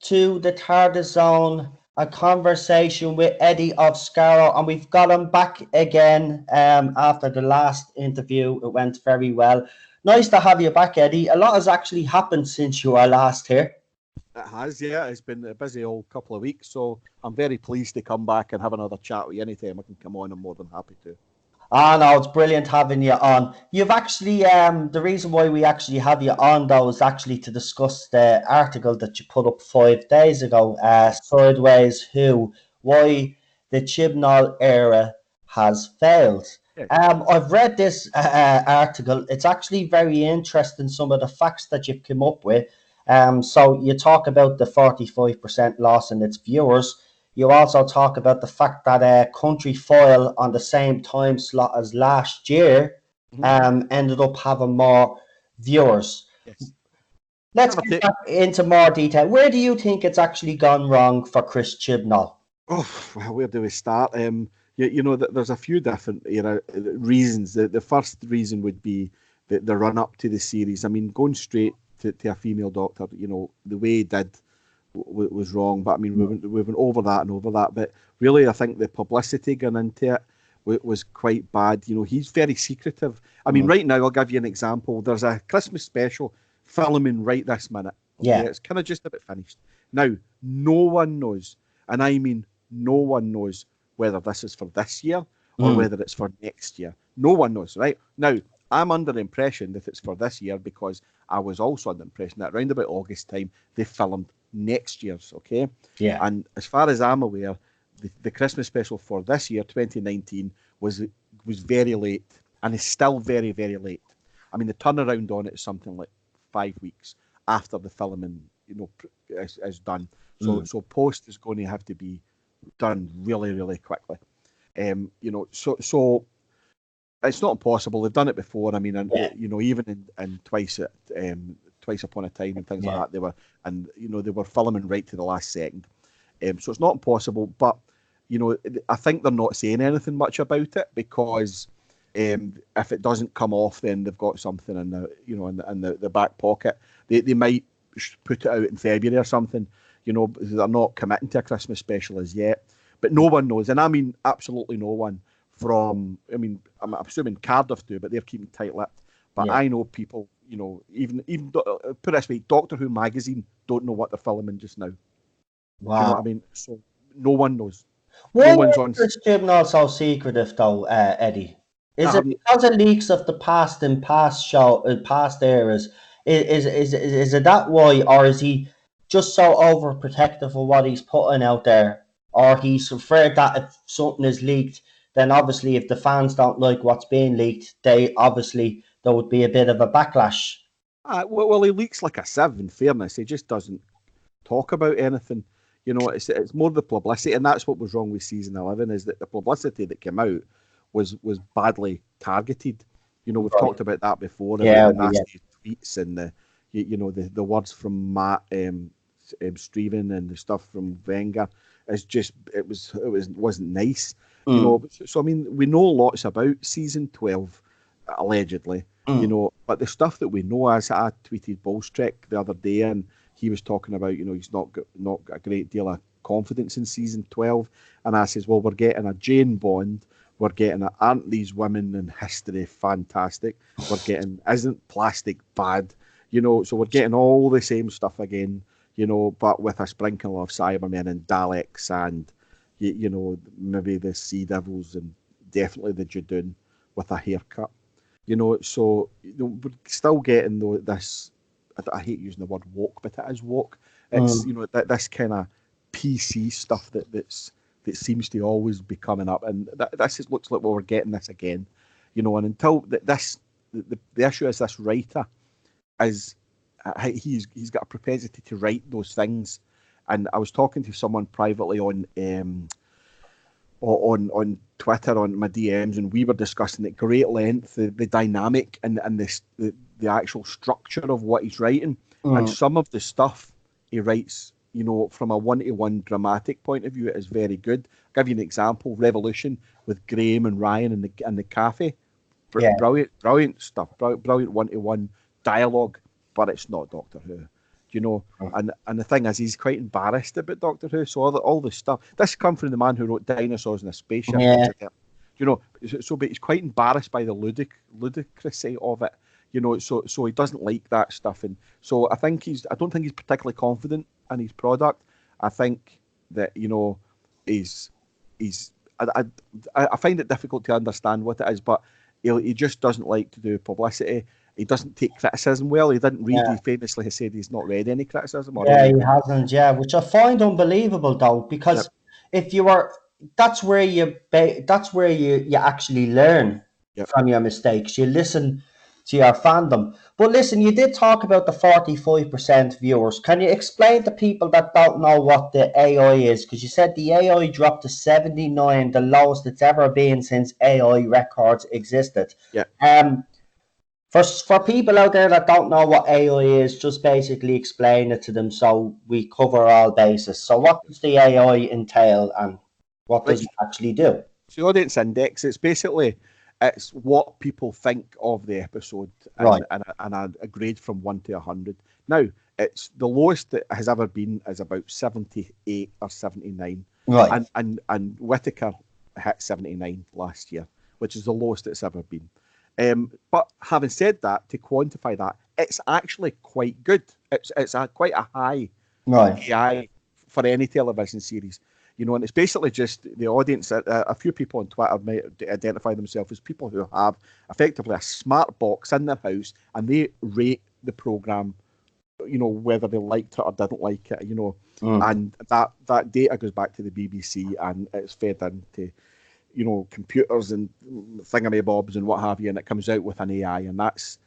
to the Tardis Zone, a conversation with Eddie of Skaro, and we've got him back again after the last interview. It went very well. Nice to have you back, Eddie. A lot has actually happened since you were last here. It has, yeah. It's been a busy old couple of weeks, so I'm very pleased to come back and have another chat with you. Anytime I can come on, I'm more than happy to. Ah, no, it's brilliant having you on. You've actually, the reason why we actually have you on, though, is actually to discuss the article that you put up 5 days ago, Sideways Who, why the Chibnall era has failed. Yeah. I've read this article. It's actually very interesting, some of the facts that you've come up with. So you talk about the 45% loss in its viewers. You also talk about the fact that Country Foil on the same time slot as last year ended up having more viewers. Yes. Let's get into more detail. Where do you think it's actually gone wrong for Chris Chibnall? Oh, well, where do we start? There's a few different reasons. The first reason would be the run up to the series. I mean, going straight to a female doctor, the way he did was wrong. But I mean, we went over that and over that. But really, I think the publicity going into it was quite bad. He's very secretive. I mean, right now, I'll give you an example. There's a Christmas special filming right this minute. Okay? Yeah. It's kind of just about finished. Now, no one knows, and I mean no one knows whether this is for this year or whether it's for next year. No one knows, right? Now, I'm under the impression that it's for this year because I was also under the impression that around about August time, they filmed next year's, okay? Yeah. And as far as I'm aware, the Christmas special for this year, 2019, was very late and is still very, very late. I mean, the turnaround on it is something like 5 weeks after the filming, is done. So post is going to have to be done really, really quickly. So it's not impossible. They've done it before. I mean, and even in Twice Upon a Time and things like that, they were filming right to the last second. So it's not impossible, but I think they're not saying anything much about it because if it doesn't come off, then they've got something in the back pocket. They might put it out in February or something. They're not committing to a Christmas special as yet, but no one knows, and I mean absolutely no one. I'm assuming Cardiff do, but they're keeping tight-lipped. But I know people, even put it this way, Doctor Who magazine don't know what they're filming just now. Wow. Do you know what I mean? So no one knows. Why is Chris Chibnall so secretive, though, Eddie? Is it because of leaks of the past and past eras? Is it that why, or is he just so overprotective of what he's putting out there, or he's afraid that if something is leaked, then obviously if the fans don't like what's being leaked, there would be a bit of a backlash. Well, he leaks like a sieve. In fairness, he just doesn't talk about anything. It's more the publicity, and that's what was wrong with season 11. Is that the publicity that came out was badly targeted. We've talked about that before. The nasty tweets and the words from Matt Streven and the stuff from Wenger. It wasn't nice. So I mean, we know lots about season 12, allegedly. But the stuff that we know, as I tweeted Bolstrek the other day, and he was talking about, he's not got a great deal of confidence in season 12. And I says, well, we're getting a Jane Bond. We're getting aren't these women in history fantastic? We're getting, isn't plastic bad? So we're getting all the same stuff again, but with a sprinkle of Cybermen and Daleks and, maybe the Sea Devils and definitely the Judoon with a haircut. So we're still getting this. I hate using the word woke, but it is woke. It's this kind of PC stuff that seems to always be coming up, and this looks like we're getting this again. And until the issue is this writer is he's got a propensity to write those things, and I was talking to someone privately on Twitter on my DMs, and we were discussing at great length the dynamic and the actual structure of what he's writing. And some of the stuff he writes, from a one-to-one dramatic point of view, it is very good. I'll give you an example: Revolution with Graham and Ryan and the cafe. Brilliant stuff. Brilliant one-to-one dialogue, but it's not Doctor Who. you know. And the thing is, he's quite embarrassed about Doctor Who. So all the stuff, this comes from the man who wrote Dinosaurs in a Spaceship. Yeah. You know, but he's quite embarrassed by the ludicrousy of it. You know, so he doesn't like that stuff, and so I don't think he's particularly confident in his product. I think that, you know, he's I find it difficult to understand what it is, but he just doesn't like to do publicity. He doesn't take criticism well. He didn't read. Yeah. He famously has said he's not read any criticism. Yeah, he hasn't. Yeah, which I find unbelievable though, because if you are, that's where you actually learn from your mistakes. You listen to your fandom. But listen, you did talk about the 45% viewers. Can you explain to people that don't know what the AI is? Because you said the AI dropped to 79, the lowest it's ever been since AI records existed. Yeah. For people out there that don't know what AI is, just basically explain it to them so we cover all bases. So what does the AI entail, and what does it actually do? So the audience index, it's what people think of the episode, and a grade from 1 to 100. Now, it's the lowest that has ever been is about 78 or 79. Right. And Whittaker hit 79 last year, which is the lowest it's ever been. But having said that, to quantify that, it's actually quite good. It's quite a high AI for any television series, you know, and it's basically just the audience. A few people on Twitter might identify themselves as people who have effectively a smart box in their house, and they rate the program, you know, whether they liked it or didn't like it, you know, and that data goes back to the BBC and it's fed into, you know, computers and thingamabobs and what have you, and it comes out with an AI, and that's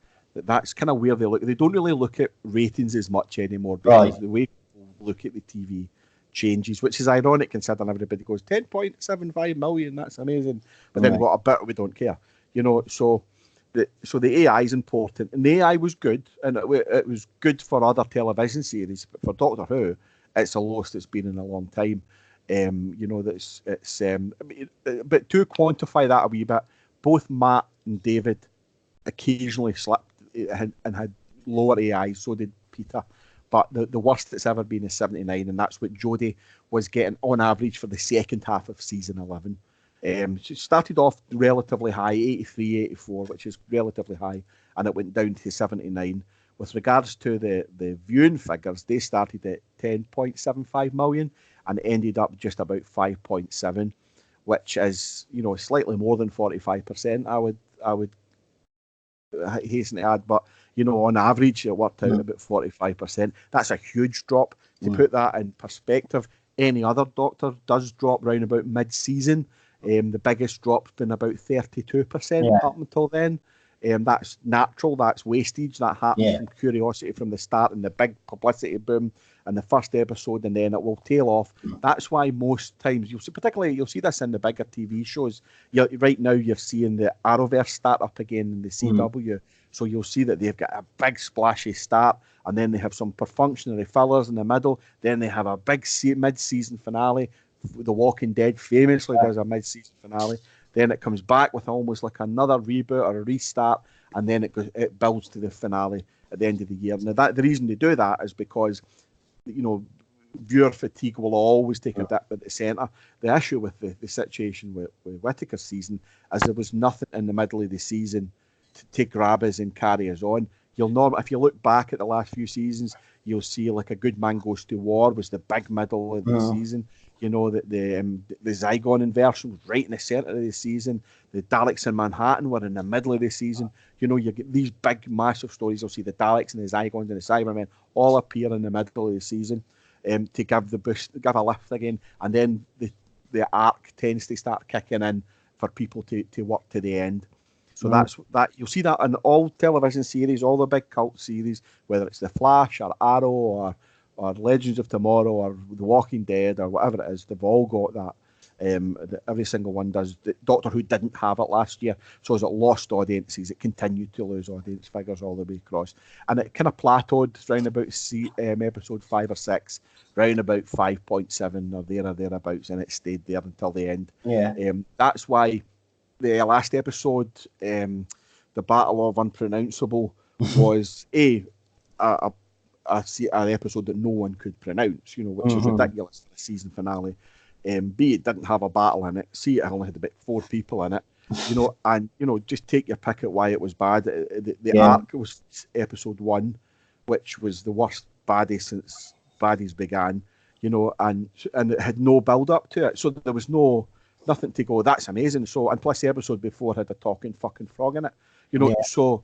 kind of where they look. They don't really look at ratings as much anymore, because the way people look at the TV changes, which is ironic considering everybody goes 10.75 million, that's amazing, but then we've got a bit we don't care, you know. So the AI is important, and the AI was good, and it was good for other television series, but for Doctor Who, it's the lowest it's been in a long time. You know, but to quantify that a wee bit, both Matt and David occasionally slipped and had lower AI, so did Peter. But the worst it's ever been is 79, and that's what Jodie was getting on average for the second half of season 11. She started off relatively high, 83, 84, which is relatively high, and it went down to 79. With regards to the viewing figures, they started at 10.75 million and ended up just about 5.7, which is, you know, slightly more than 45%. I would hasten to add, but, you know, on average it worked out about 45%. That's a huge drop. To put that in perspective, any other Doctor does drop round about mid-season. The biggest dropped been about 32% up until then. That's natural, that's wastage, that happens from curiosity from the start and the big publicity boom and the first episode, and then it will tail off. That's why most times you'll see this in the bigger TV shows. Right now you're seeing the Arrowverse start up again in the CW, so you'll see that they've got a big splashy start, and then they have some perfunctory fillers in the middle, then they have a big mid-season finale. The Walking Dead famously does a mid-season finale. Then it comes back with almost like another reboot or a restart, and then it builds to the finale at the end of the year. Now, the reason they do that is because, you know, viewer fatigue will always take a dip at the centre. The issue with the situation with Whittaker's season is there was nothing in the middle of the season to grab us and carry us on. If you look back at the last few seasons, you'll see like A Good Man Goes to War was the big middle of the season. You know, that the Zygon inversion was right in the centre of the season. The Daleks in Manhattan were in the middle of the season. You know, you get these big, massive stories. You'll see the Daleks and the Zygons and the Cybermen all appear in the middle of the season to give the boost, give a lift again. And then the arc tends to start kicking in for people to work to the end. So that's that. You'll see that in all television series, all the big cult series, whether it's The Flash or Arrow or Legends of Tomorrow or The Walking Dead or whatever it is. They've all got that. Every single one does. Doctor Who didn't have it last year, so as it lost audiences, it continued to lose audience figures all the way across, and it kind of plateaued round about episode 5 or 6, round about 5.7 or there or thereabouts, and it stayed there until the end. That's why the last episode, the Battle of Unpronounceable, was a an episode that no one could pronounce, which is ridiculous for a season finale. B, it didn't have a battle in it. C, it only had about 4 people in it. And just take your pick at why it was bad. The arc was episode 1, which was the worst baddie since baddies began. And it had no build up to it, so there was nothing to go, that's amazing. So, and plus the episode before had a talking fucking frog in it. So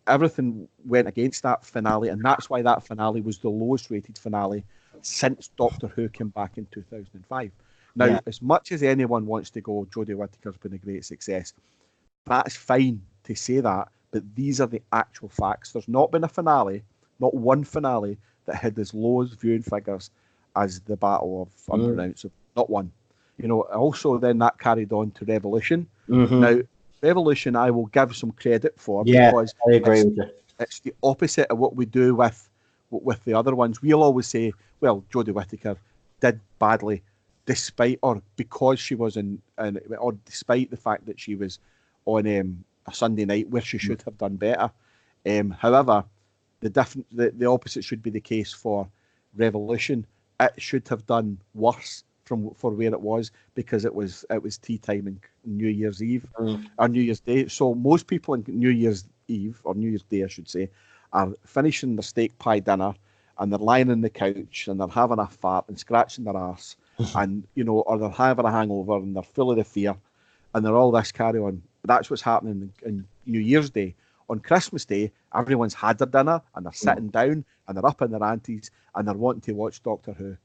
everything went against that finale, and that's why that finale was the lowest rated finale since Doctor Who came back in 2005. Now, as much as anyone wants to go, Jodie Whittaker's been a great success, that's fine to say that, but these are the actual facts. There's not been a finale, not one finale, that had as low as viewing figures as the Battle of Unpronounceable. Not one. Also then that carried on to Revolution. Now, Revolution I will give some credit for, because I agree with you. It's the opposite of what we do with the other ones. We'll always say, well, Jodie Whittaker did badly because she was or despite the fact that she was on a Sunday night where she should have done better. However, the opposite should be the case for Revolution. It should have done worse for where it was, because it was tea time in New Year's Eve or New Year's Day. So most people on New Year's Eve, or New Year's Day I should say, are finishing their steak pie dinner and they're lying on the couch and they're having a fart and scratching their arse and or they're having a hangover and they're full of the fear and they're all this carry on. That's what's happening in New Year's Day. On Christmas Day, everyone's had their dinner and they're sitting down and they're up in their anties and they're wanting to watch Doctor Who.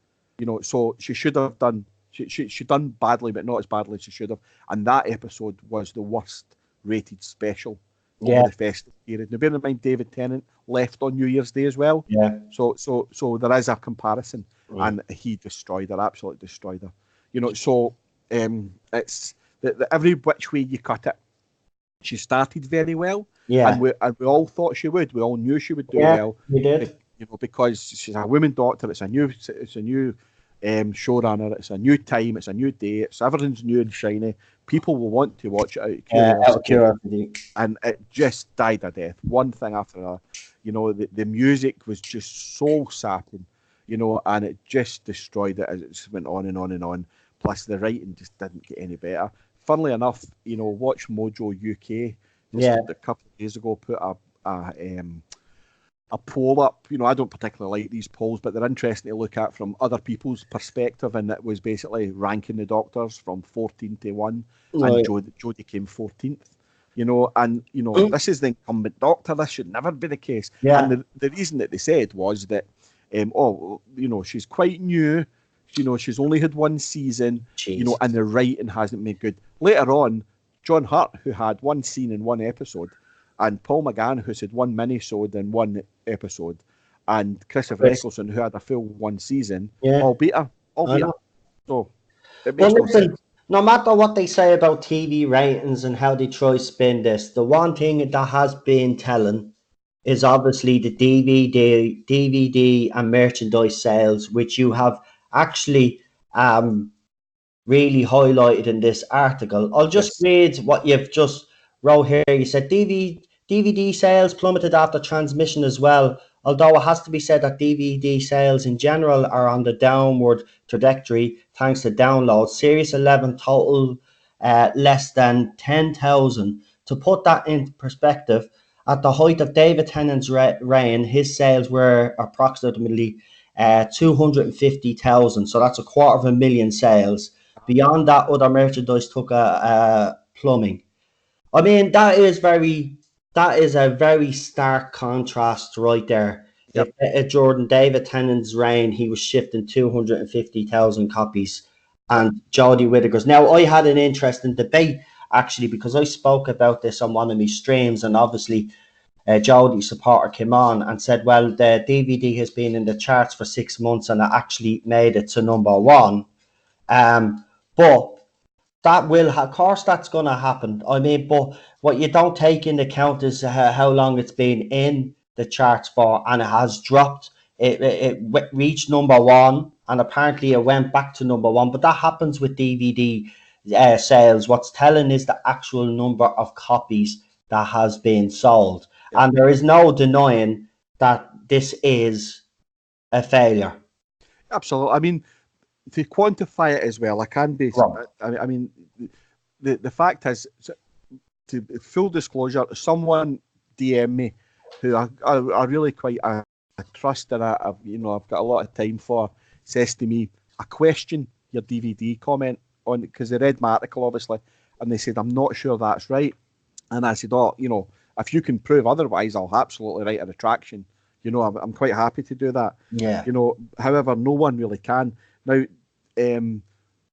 So she should have done. She done badly, but not as badly as she should have. And that episode was the worst rated special over the festive period. Now, bear in mind, David Tennant left on New Year's Day as well. Yeah. So there is a comparison, and he destroyed her, absolutely destroyed her. So it's every which way you cut it. She started very well, and we all thought she would. We all knew she would do well. We did. Because she's a woman doctor. It's a new showrunner. It's a new time. It's a new day. It's everything's new and shiny. People will want to watch it out of curiosity. And it just died a death, one thing after another. The music was just so sapping, and it just destroyed it as it went on and on and on. Plus, the writing just didn't get any better. Funnily enough, Watch Mojo UK a couple of days ago put a poll up. I don't particularly like these polls, but they're interesting to look at from other people's perspective, and it was basically ranking the doctors from 14 to 1, and Jodie came 14th. This is the incumbent doctor. This should never be the case. Yeah. And the reason that they said was that, she's quite new. She's only had one season. Jesus. And the writing hasn't been good. Later on, John Hurt, who had one scene in one episode, and Paul McGann, who's had one mini-sode in one episode, and Christopher Eccleston, who had a full one season, all beat her. So it makes no sense. No matter what they say about TV ratings and how they try to spin this, the one thing that has been telling is obviously the DVD and merchandise sales, which you have actually really highlighted in this article. I'll just read what you've just wrote here. You said DVD sales plummeted after transmission as well, although it has to be said that DVD sales in general are on the downward trajectory thanks to downloads. Series 11 total less than 10,000. To put that into perspective, at the height of David Tennant's reign, his sales were approximately 250,000. So that's 250,000 sales. Beyond that, other merchandise took a plumbing. I mean, that is a very stark contrast right there. Yep. Jordan David Tennant's reign, he was shifting 250,000 copies, and Jodie Whittaker's. Now, I had an interesting debate actually, because I spoke about this on one of my streams, and obviously Jodie's supporter came on and said, well, the DVD has been in the charts for 6 months and it actually made it to number 1. But that will, of course, that's going to happen. I mean, but what you don't take into account is how long it's been in the charts for, and it has dropped. It reached number 1, and apparently it went back to number 1. But that happens with DVD sales. What's telling is the actual number of copies that has been sold. Yeah. And there is no denying that this is a failure. Absolutely. I mean, to quantify it as well, I can be. Right. I mean, the fact is, to full disclosure, someone DM me who I really quite I trust and I've got a lot of time for, says to me, I question your DVD comment on it because they read my article obviously, and they said I'm not sure that's right, and I said, oh, if you can prove otherwise, I'll absolutely write a retraction. I'm quite happy to do that. Yeah. However, no one really can now.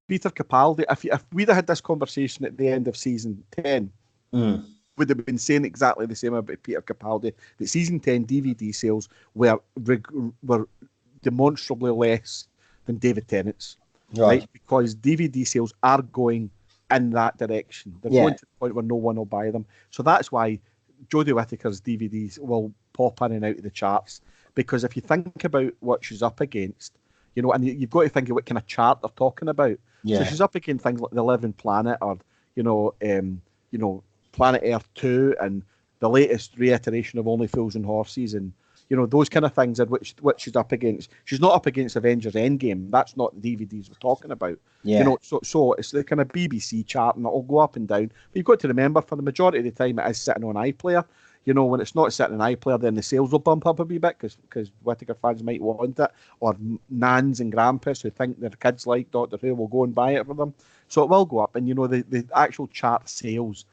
Peter Capaldi, if we'd have had this conversation at the end of season 10, would have been saying exactly the same about Peter Capaldi, that season 10 DVD sales were demonstrably less than David Tennant's, right? Because DVD sales are going in that direction. They're going to the point where no one will buy them. So that's why Jodie Whittaker's DVDs will pop in and out of the charts. Because if you think about what she's up against, and you've got to think of what kind of chart they're talking about. Yeah. So she's up against things like The Living Planet or, Planet Earth 2 and the latest reiteration of Only Fools and Horses and, those kind of things are which she's up against. She's not up against Avengers Endgame. That's not the DVDs we're talking about. Yeah. So it's the kind of BBC chart and it'll go up and down. But you've got to remember, for the majority of the time, it is sitting on iPlayer. When it's not sitting on iPlayer, then the sales will bump up a wee bit because Whittaker fans might want it, or nans and grandpas who think their kids like Doctor Who will go and buy it for them. So it will go up, and the actual chart sales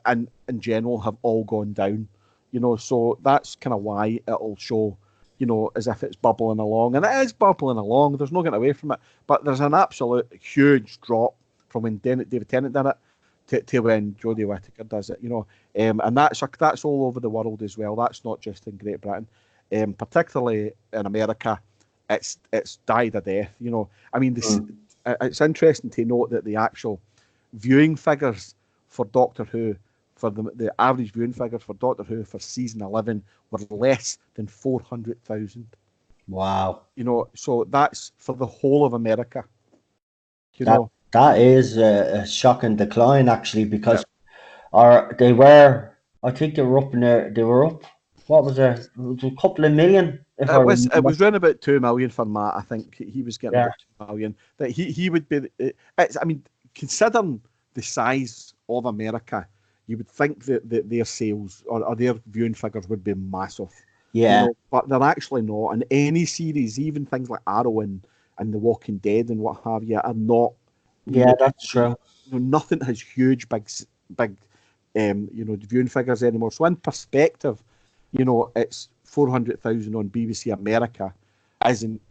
and in general have all gone down. So that's kind of why it'll show, as if it's bubbling along, and it is bubbling along. There's no getting away from it, but there's an absolute huge drop from when David Tennant did it to when Jodie Whittaker does it, and that's all over the world as well. That's not just in Great Britain, particularly in America. It's died a death. I mean, it's interesting to note that the actual viewing figures for Doctor Who, for the average viewing figures for Doctor Who for season 11 were less than 400,000. Wow. So that's for the whole of America. That is a shocking decline, actually, because I think they were up in there. They were up. What was there? It was a couple of million. If I remember. It was around about 2 million for Matt. I think he was getting about 2 million. That he would be. Considering the size of America, you would think that their sales or their viewing figures would be massive. Yeah. But they're actually not. And any series, even things like Arrow and The Walking Dead and what have you, are not. Yeah, that's true. Nothing has huge, big, viewing figures anymore. So in perspective, it's 400,000 on BBC America isn't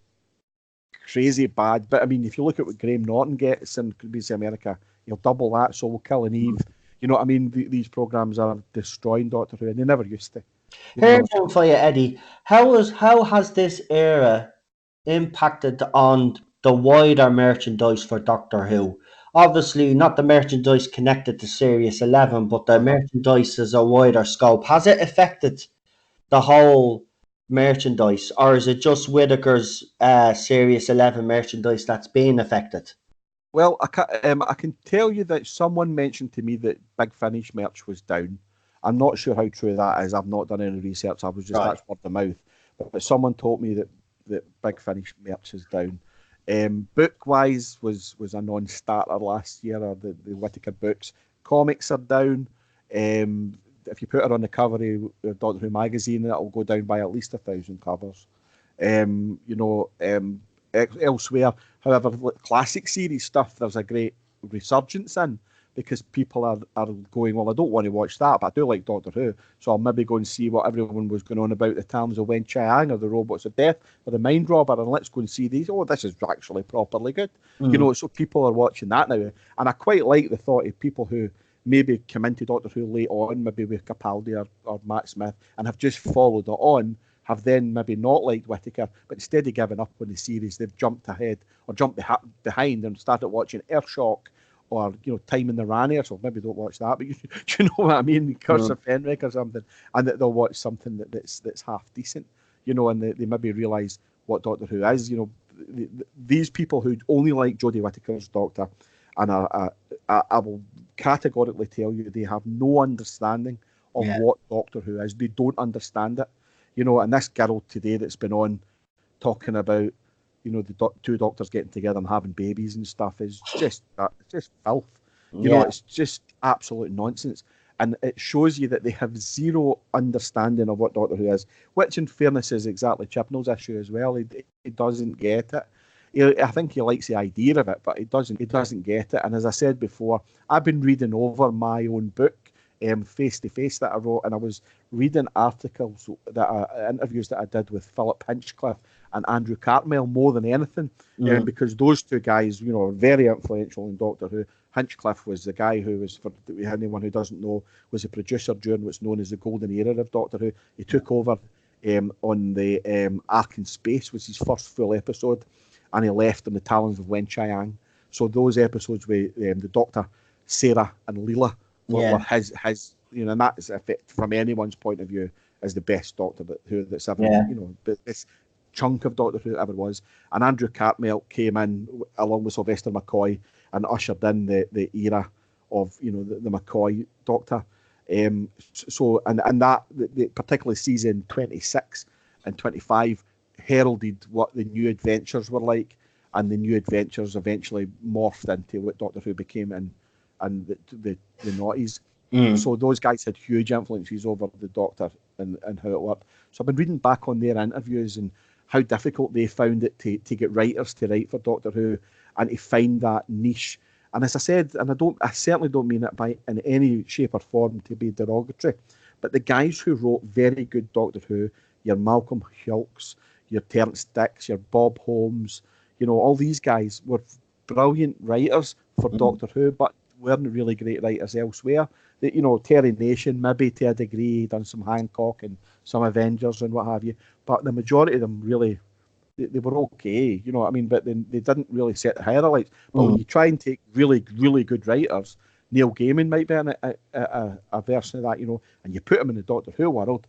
crazy bad. But I mean, if you look at what Graham Norton gets in BBC America, he'll double that. So we'll kill an Eve. These programs are destroying Doctor Who, and they never used to. Here's one for you, Eddie. How has this era impacted on the wider merchandise for Doctor Who? Obviously, not the merchandise connected to Series 11, but the merchandise as a wider scope. Has it affected the whole merchandise, or is it just Whittaker's Series 11 merchandise that's being affected? Well, I can tell you that someone mentioned to me that Big Finish merch was down. I'm not sure how true that is. I've not done any research. I was just that's word of mouth. But someone told me that Big Finish merch is down. Book wise was a non-starter last year. Or the Whittaker books, comics are down. If you put her on the cover of Doctor Who magazine, it'll go down by at least 1,000 covers. Elsewhere, however, classic series stuff, there's a great resurgence in because people are going, well, I don't want to watch that, but I do like Doctor Who, so I'll maybe go and see what everyone was going on about the Tales of Wen Chiang or the Robots of Death or the Mind Robber, and let's go and see these. Oh, this is actually properly good. So people are watching that now, and I quite like the thought of people who maybe come into Doctor Who late on, maybe with Capaldi or Matt Smith, and have just followed it on, have then maybe not liked Whittaker, but instead of giving up on the series, they've jumped ahead or jumped behind and started watching Earthshock or Time in the Ranier. So maybe don't watch that, but do you know what I mean? Curse of Fenric or something, and that they'll watch something that's half decent, and they maybe realise what Doctor Who is. These people who only like Jodie Whittaker's Doctor, and I will categorically tell you they have no understanding of what Doctor Who is. They don't understand it. you know, and this girl today that's been on talking about, you know, the two doctors getting together and having babies and stuff is just filth. You know, Yeah, it's just absolute nonsense. And it shows you that they have zero understanding of what Doctor Who is, which in fairness is exactly Chibnall's issue as well. He doesn't get it. I think he likes the idea of it, but he doesn't get it. And as I said before, I've been reading over my own book, Face to Face, that I wrote, and I was reading articles interviews that I did with Philip Hinchcliffe and Andrew Cartmel more than anything, because those two guys, you know, are very influential in Doctor Who. Hinchcliffe was the guy who was, for anyone who doesn't know, was a producer during what's known as the golden era of Doctor Who. He took over on the Ark in Space, was his first full episode, and he left on the Talons of Wen Chiang. So those episodes with the Doctor, Sarah, and Leela were yeah, his, you know, and that is, if it, from anyone's point of view, is the best Doctor that's ever, yeah, you know, this chunk of Doctor Who ever was. And Andrew Cartmel came in along with Sylvester McCoy and ushered in the era of, you know, the McCoy Doctor. So and that particularly season 26 and 25 heralded what the new adventures were like, and the new adventures eventually morphed into what Doctor Who became and the noughties. So those guys had huge influences over the Doctor and how it worked. So I've been reading back on their interviews and how difficult they found it to get writers to write for Doctor Who and to find that niche. And as I said, and I certainly don't mean it by in any shape or form to be derogatory, but the guys who wrote very good Doctor Who, your Malcolm Hulks, your Terence Dicks, your Bob Holmes, you know, all these guys were brilliant writers for Doctor Who, but weren't really great writers elsewhere. You know, Terry Nation, maybe to a degree, done some Hancock and some Avengers and what have you, but the majority of them really, they were okay, you know what I mean, but they didn't really set the highlights. But when you try and take really, really good writers, Neil Gaiman might be in a version of that, you know, and you put him in the Doctor Who world,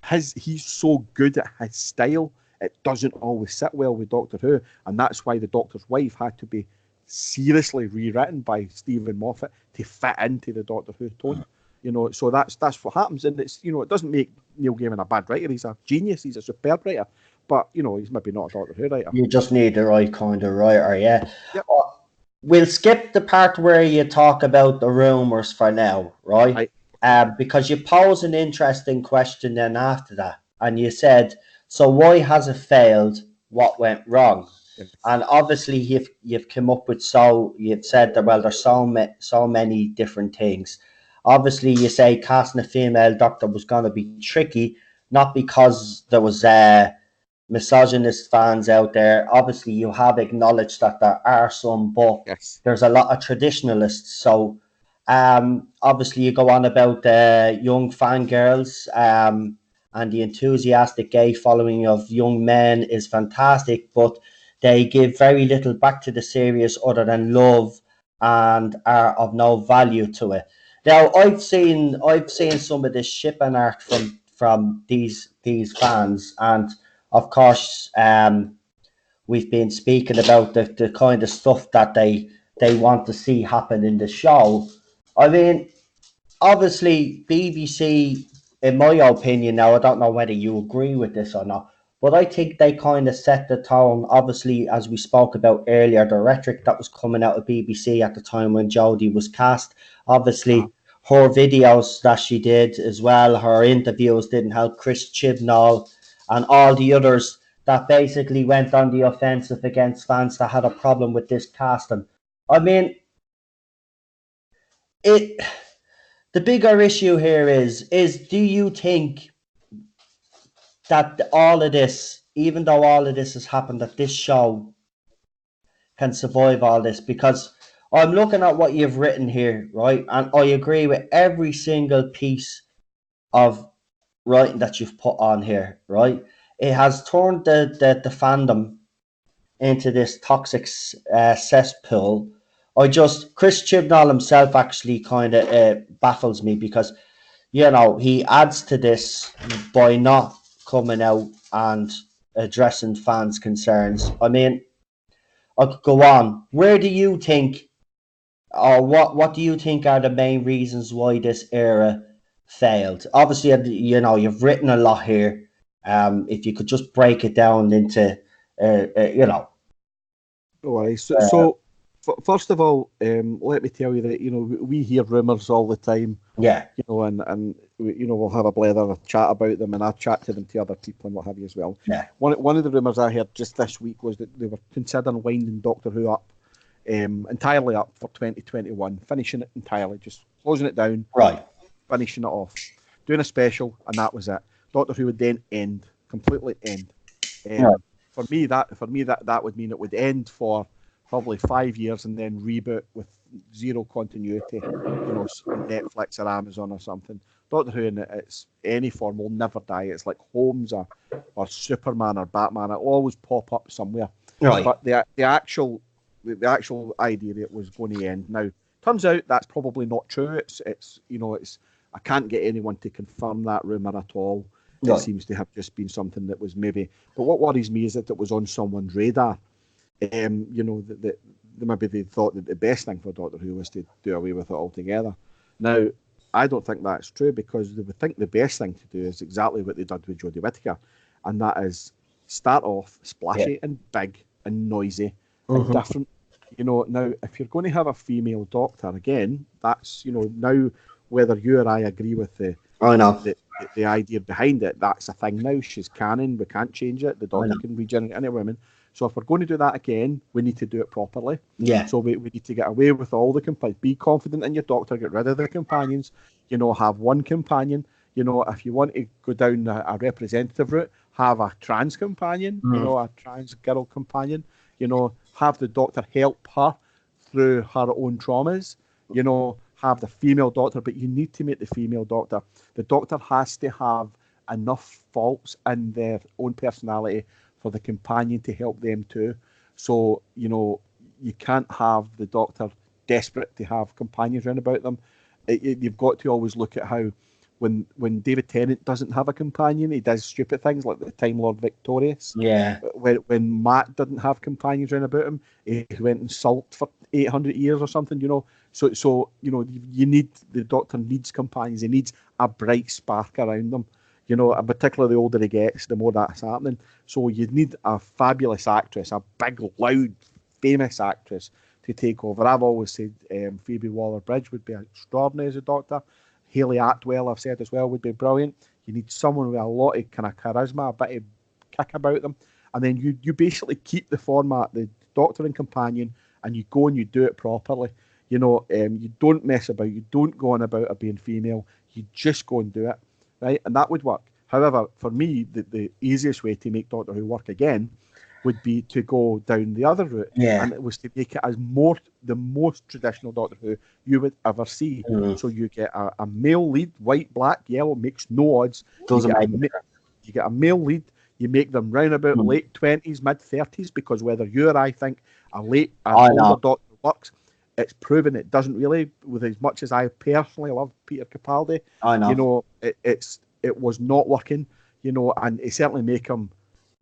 he's so good at his style, it doesn't always sit well with Doctor Who, and that's why the Doctor's Wife had to be seriously rewritten by Stephen Moffat to fit into the Doctor Who tone. You know, so that's what happens, and it's, you know, it doesn't make Neil Gaiman a bad writer. He's a genius. He's a superb writer, but you know, he's maybe not a Doctor Who writer. you just need the right kind of writer, yeah. Yep. We'll skip the part where you talk about the rumors for now, right? Right. Because you pose an interesting question then after that, and you said, "So why has it failed? What went wrong?" Yes. And obviously, you've come up with you've said that, well, there's so many different things. Obviously, you say casting a female doctor was going to be tricky, not because there was misogynist fans out there. Obviously, you have acknowledged that there are some, but Yes. there's a lot of traditionalists. So, obviously, you go on about young fangirls, and the enthusiastic gay following of young men is fantastic, but they give very little back to the series other than love and are of no value to it. Now, I've seen some of this shipping art from these fans, and of course, we've been speaking about the kind of stuff that they want to see happen in the show. I mean, obviously, BBC, in my opinion, now I don't know whether you agree with this or not, but I think they kind of set the tone. Obviously, as we spoke about earlier, the rhetoric that was coming out of BBC at the time when Jodie was cast, obviously, her videos that she did as well, her interviews didn't help. Chris Chibnall and all the others that basically went on the offensive against fans that had a problem with this casting. I mean, it. The bigger issue here is do you think that all of this, even though all of this has happened, that this show can survive all this? Because I'm looking at what you've written here, right? And I agree with every single piece of writing that you've put on here, right? It has turned the fandom into this toxic cesspool. Chris Chibnall himself actually kind of baffles me because, you know, he adds to this by not coming out and addressing fans' concerns. I mean, I could go on. Where do you think, or what do you think are the main reasons why this era failed? Obviously, you know, you've written a lot here. If you could just break it down into, you know. All right. So first of all, let me tell you that we hear rumours all the time. Yeah. And we'll have a blather chat about them, and I chat to them to other people and what have you as well. Yeah. One of the rumours I heard just this week was that they were considering winding Doctor Who up, entirely up for 2021, finishing it entirely, just closing it down, Right. finishing it off, doing a special, and that was it. Doctor Who would then completely end. Right. For me, that would mean it would end for probably 5 years and then reboot with zero continuity, on Netflix or Amazon or something. Doctor Who in its any form will never die. It's like Holmes or Superman or Batman. It'll always pop up somewhere. Right. But the actual idea that it was going to end now turns out that's probably not true. It's I can't get anyone to confirm that rumor at all. It seems to have just been something that was maybe. But what worries me is that it was on someone's radar. That maybe they thought that the best thing for Doctor Who was to do away with it altogether. Now, I don't think that's true, because they would think the best thing to do is exactly what they did with Jodie Whittaker, and that is start off splashy and big and noisy and different. Now, if you're going to have a female Doctor, again, that's, now whether you or I agree with the idea behind it, that's a thing now. She's canon. We can't change it. The Doctor can regenerate any women. So if we're going to do that again, we need to do it properly. Yeah. So we need to get away with all the complaints. Be confident in your Doctor. Get rid of the companions. Have one companion. If you want to go down a representative route, have a trans companion. A trans girl companion. Have the Doctor help her through her own traumas. Have the female Doctor, but you need to make the female Doctor. The Doctor has to have enough faults in their own personality for the companion to help them too. So, you can't have the Doctor desperate to have companions around about them. You've got to always look at how when David Tennant doesn't have a companion, he does stupid things like the Time Lord Victorious. Yeah. When Matt didn't have companions around about him, he went and sulked for 800 years or something, So you need, the Doctor needs companions. He needs a bright spark around them. And particularly the older he gets, the more that's happening. So you need a fabulous actress, a big, loud, famous actress to take over. I've always said Phoebe Waller-Bridge would be extraordinary as a Doctor. Hayley Atwell, I've said as well, would be brilliant. You need someone with a lot of kind of charisma, a bit of kick about them. And then you basically keep the format, the Doctor and companion, and you go and you do it properly. You don't mess about. You don't go on about it being female. You just go and do it. Right, and that would work. However, for me, the easiest way to make Doctor Who work again would be to go down the other route, and it was to make it the most traditional Doctor Who you would ever see. So you get a male lead, white, black, yellow, makes no odds. You get a male lead. You make them round about late 20s, mid 30s, because whether you or I think an older Doctor works, it's proven it doesn't really. With as much as I personally love Peter Capaldi, it was not working. And it certainly make him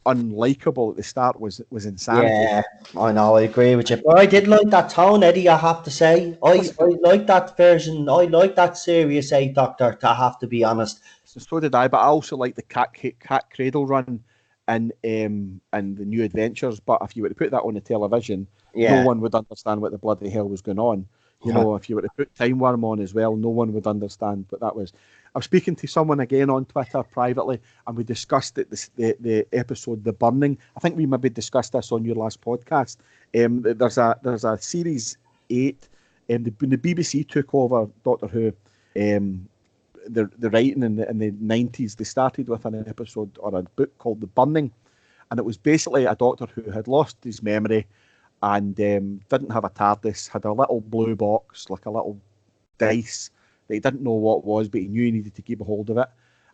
unlikable at the start was insanity. Yeah, I know, I agree with you. But I did like that tone, Eddie, I have to say. I like that version. I like that Series 8 Doctor, to have to be honest. So did I, but I also like the Cat Cradle run and the New Adventures. But if you were to put that on the television, no one would understand what the bloody hell was going on. If you were to put Time Worm on as well, no one would understand what that was. I was speaking to someone again on Twitter privately, and we discussed it, the episode The Burning. I think we maybe discussed this on your last podcast. There's a Series 8. When the BBC took over Doctor Who, the writing in the 90s, they started with an episode or a book called The Burning, and it was basically a Doctor who had lost his memory and didn't have a TARDIS, had a little blue box, like a little dice that he didn't know what it was, but he knew he needed to keep a hold of it,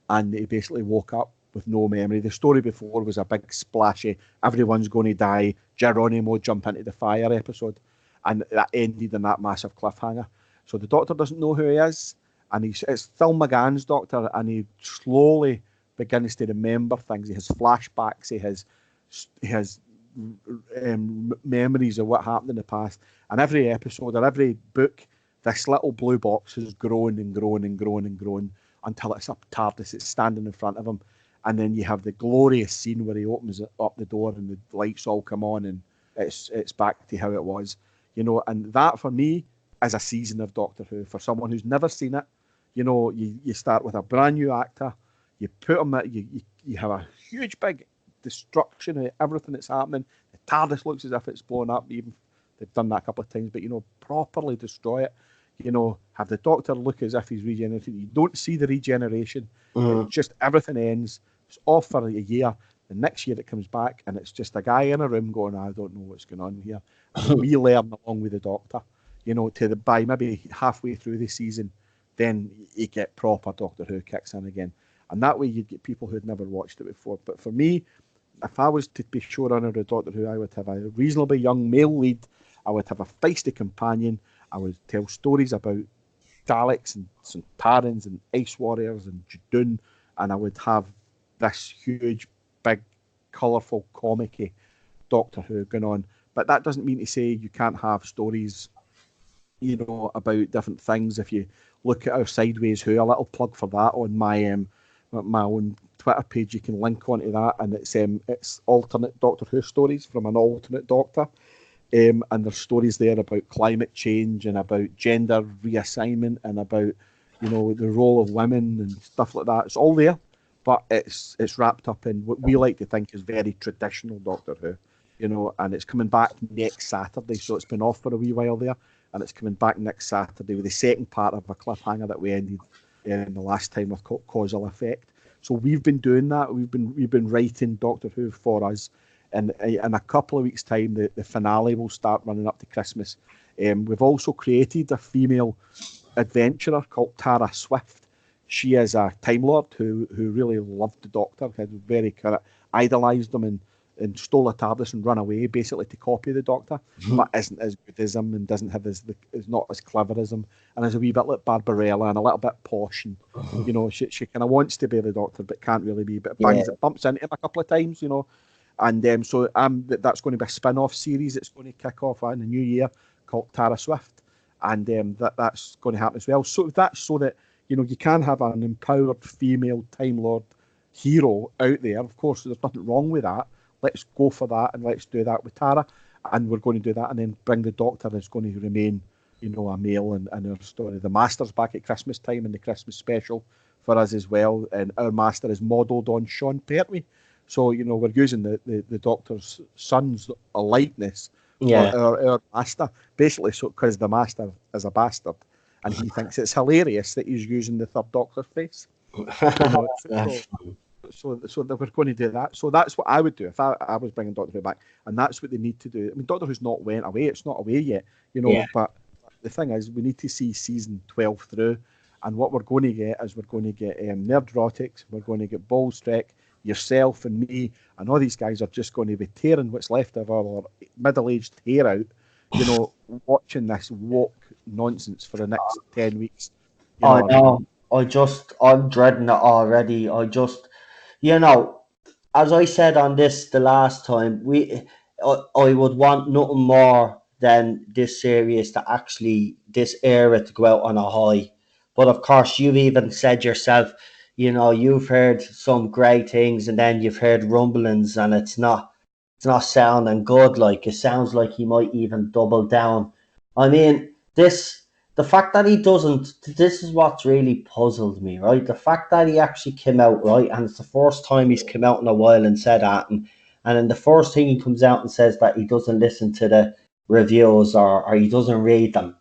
and he basically woke up with no memory. The story before was a big splashy, everyone's going to die, Geronimo jump into the fire episode, and that ended in that massive cliffhanger. So the Doctor doesn't know who he is, and it's Phil McGann's Doctor, and he slowly begins to remember things. He has flashbacks, he has memories of what happened in the past, and every episode or every book, this little blue box has grown and grown and grown and grown until it's a TARDIS. It's standing in front of him, and then you have the glorious scene where he opens up the door and the lights all come on, and it's back to how it was, and that for me is a season of Doctor Who. For someone who's never seen it, you start with a brand new actor, you put him at, you have a huge big destruction of everything that's happening. The TARDIS looks as if it's blown up, even they've done that a couple of times, but properly destroy it. Have the Doctor look as if he's regenerated. You don't see the regeneration. It's just everything ends. It's off for a year. The next year it comes back, and it's just a guy in a room going, I don't know what's going on here. And we learn along with the Doctor, by maybe halfway through the season, then you get proper Doctor Who kicks in again. And that way you'd get people who had never watched it before. But for me, if I was to be showrunner of Doctor Who, I would have a reasonably young male lead. I would have a feisty companion. I would tell stories about Daleks and Sontarans and Ice Warriors and Judoon, and I would have this huge, big, colourful, comic-y Doctor Who going on. But that doesn't mean to say you can't have stories, about different things. If you look at our Sideways Who, a little plug for that on my own Twitter page, you can link onto that, and it's alternate Doctor Who stories from an alternate Doctor. And there's stories there about climate change and about gender reassignment and about, the role of women and stuff like that. It's all there, but it's wrapped up in what we like to think is very traditional Doctor Who, and it's coming back next Saturday. So it's been off for a wee while there, and it's coming back next Saturday with the second part of a cliffhanger that we ended in the last time with Causal Effect. So we've been doing that. We've been writing Doctor Who for us. And in a couple of weeks' time, the finale will start running up to Christmas. We've also created a female adventurer called Tara Swift. She is a Time Lord who really loved the Doctor, had very kind of idolised him and stole a TARDIS and run away, basically to copy the Doctor, but isn't as good as him and doesn't have is not as clever as him, and is a wee bit like Barbarella and a little bit posh, and she kind of wants to be the Doctor but can't really be, but bumps into him a couple of times, And so that's going to be a spin-off series. It's going to kick off in the new year called Tara Swift, and that's going to happen as well. So that's so that you can have an empowered female Time Lord hero out there. Of course, there's nothing wrong with that. Let's go for that, and let's do that with Tara, and we're going to do that, and then bring the Doctor is going to remain, a male in our story. The Master's back at Christmas time in the Christmas special for us as well, and our Master is modelled on Sean Pertwee. So, we're using the Doctor's son's likeness for our Master, basically, so because the Master is a bastard, and he thinks it's hilarious that he's using the Third Doctor's face. So that we're going to do that. So that's what I would do if I was bringing Doctor Who back, and that's what they need to do. I mean, Doctor Who's not went away; it's not away yet, But the thing is, we need to see season 12 through, and what we're going to get is Nerdrotics, we're going to get Ballstrek, yourself and me, and all these guys are just going to be tearing what's left of our middle-aged hair out, watching this woke nonsense for the next 10 weeks. I know. I'm dreading it already. As I said on this the last time, I would want nothing more than this series this era to go out on a high. But of course, you've even said yourself, you've heard some great things, and then you've heard rumblings, and it's not sounding good. Like, it sounds like he might even double down. I mean, the fact that he doesn't, this is what's really puzzled me, right? The fact that he actually came out, right, and it's the first time he's come out in a while and said that, and then the first thing he comes out and says that he doesn't listen to the reviews or he doesn't read them.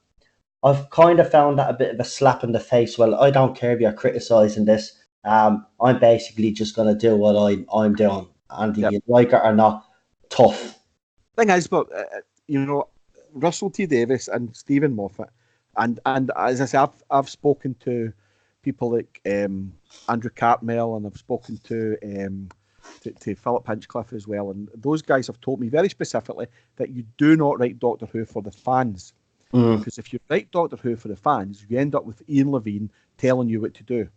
I've kind of found that a bit of a slap in the face. Well, I don't care if you're criticising this. I'm basically just going to do what I'm doing. And if you like it or not, tough. Thing is, but, Russell T Davies and Stephen Moffat, and as I say, I've spoken to people like Andrew Cartmel, and I've spoken to Philip Hinchcliffe as well, and those guys have told me very specifically that you do not write Doctor Who for the fans. Because if you write Doctor Who for the fans, you end up with Ian Levine telling you what to do,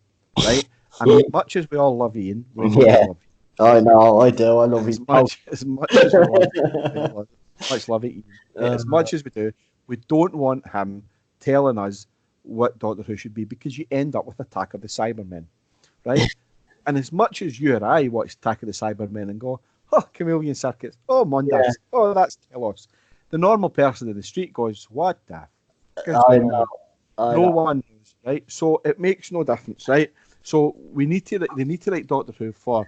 right? I mean, much as we all love Ian, we love Ian. I know, I do. I love as much as we love much love it, Ian. As much as we do, we don't want him telling us what Doctor Who should be, because you end up with Attack of the Cybermen, right? And as much as you or I watch Attack of the Cybermen and go, oh, Chameleon Circuits, oh, Yeah, Mondas, oh, that's Telos. The normal person in the street goes, what the fuck is I going know. on? I No know. one knows, right? So it makes no difference, right? So they need to write Doctor Who for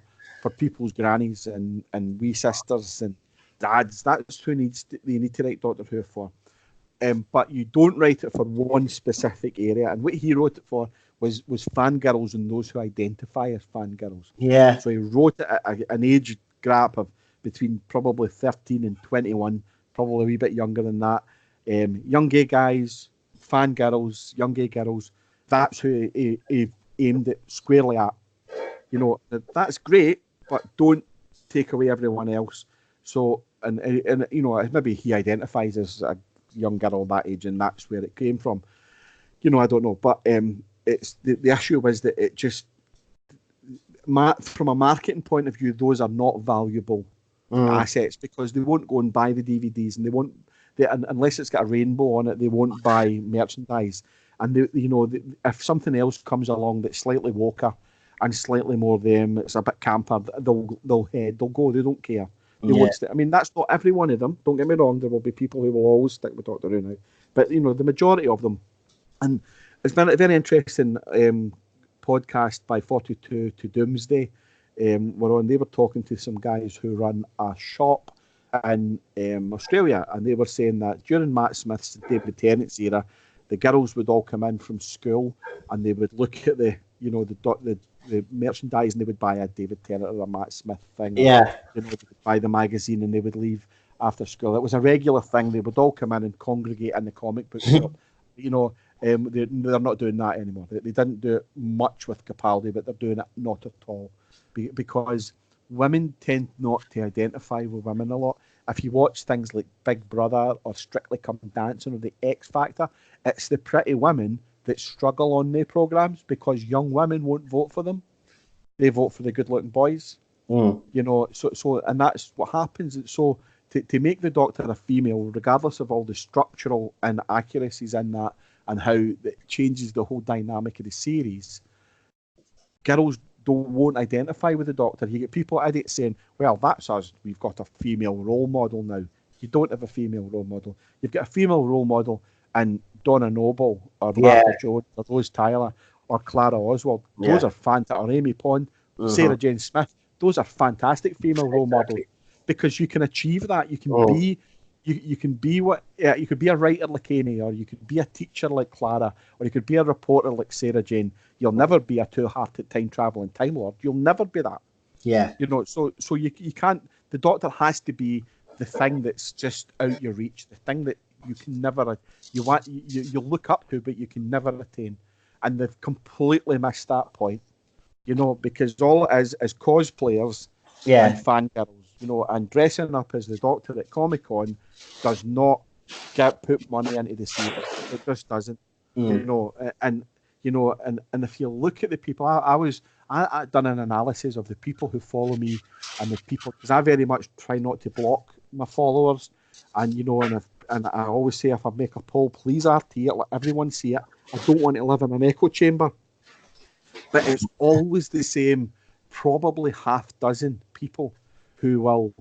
people's grannies and wee sisters and dads. That's who they need to write Doctor Who for. But you don't write it for one specific area. And what he wrote it for was fangirls and those who identify as fangirls. Yeah. So he wrote it at an age gap of between probably 13 and 21, probably a wee bit younger than that. Young gay guys, fangirls, young gay girls. That's who he aimed it squarely at. You know, that's great, but don't take away everyone else. So, and you know, maybe he identifies as a young girl that age, and that's where it came from. You know, I don't know, but it's the issue was that it just from a marketing point of view, those are not valuable assets because they won't go and buy the DVDs, and they won't unless it's got a rainbow on it, they won't buy merchandise. And if something else comes along that's slightly woker and slightly more them, it's a bit camper, they'll go. They don't care. They won't I mean, that's not every one of them. Don't get me wrong. There will be people who will always stick with Doctor Who now, but the majority of them. And it's been a very interesting podcast by 42 to Doomsday. Were on. They were talking to some guys who run a shop in Australia, and they were saying that during Matt Smith's David Tennant's era, the girls would all come in from school and they would look at the merchandise and they would buy a David Tennant or a Matt Smith thing. Yeah. Or, they would buy the magazine and they would leave after school. It was a regular thing. They would all come in and congregate in the comic book shop. They're not doing that anymore. They didn't do it much with Capaldi, but they're doing it not at all. Because women tend not to identify with women a lot. If you watch things like Big Brother or Strictly Come Dancing or The X Factor, it's the pretty women that struggle on their programs because young women won't vote for them. They vote for the good-looking boys. So and that's what happens. So to make the Doctor a female, regardless of all the structural inaccuracies in that and how it changes the whole dynamic of the series, girls won't identify with the Doctor. You get people at it saying, well, that's us. We've got a female role model now. You don't have a female role model. You've got a female role model in Donna Noble or Martha Jones or Rose Tyler or Clara Oswald. Those are fantastic. Or Amy Pond, Sarah Jane Smith. Those are fantastic female role models because you can achieve that. You can be you can be you could be a writer like Amy, or you could be a teacher like Clara, or you could be a reporter like Sarah Jane. You'll never be a two-hearted time traveling Time Lord. You'll never be that. Yeah. So you can't. The Doctor has to be the thing that's just out your reach, the thing that you can never you look up to, but you can never attain. And they've completely missed that point. Because all it is cosplayers and fangirls. And dressing up as the Doctor at Comic-Con does not put money into the series. It just doesn't. And if you look at the people, I done an analysis of the people who follow me and the people, because I very much try not to block my followers, and I always say, if I make a poll, please RT it, let everyone see it. I don't want to live in an echo chamber, but it's always the same, probably half dozen people who will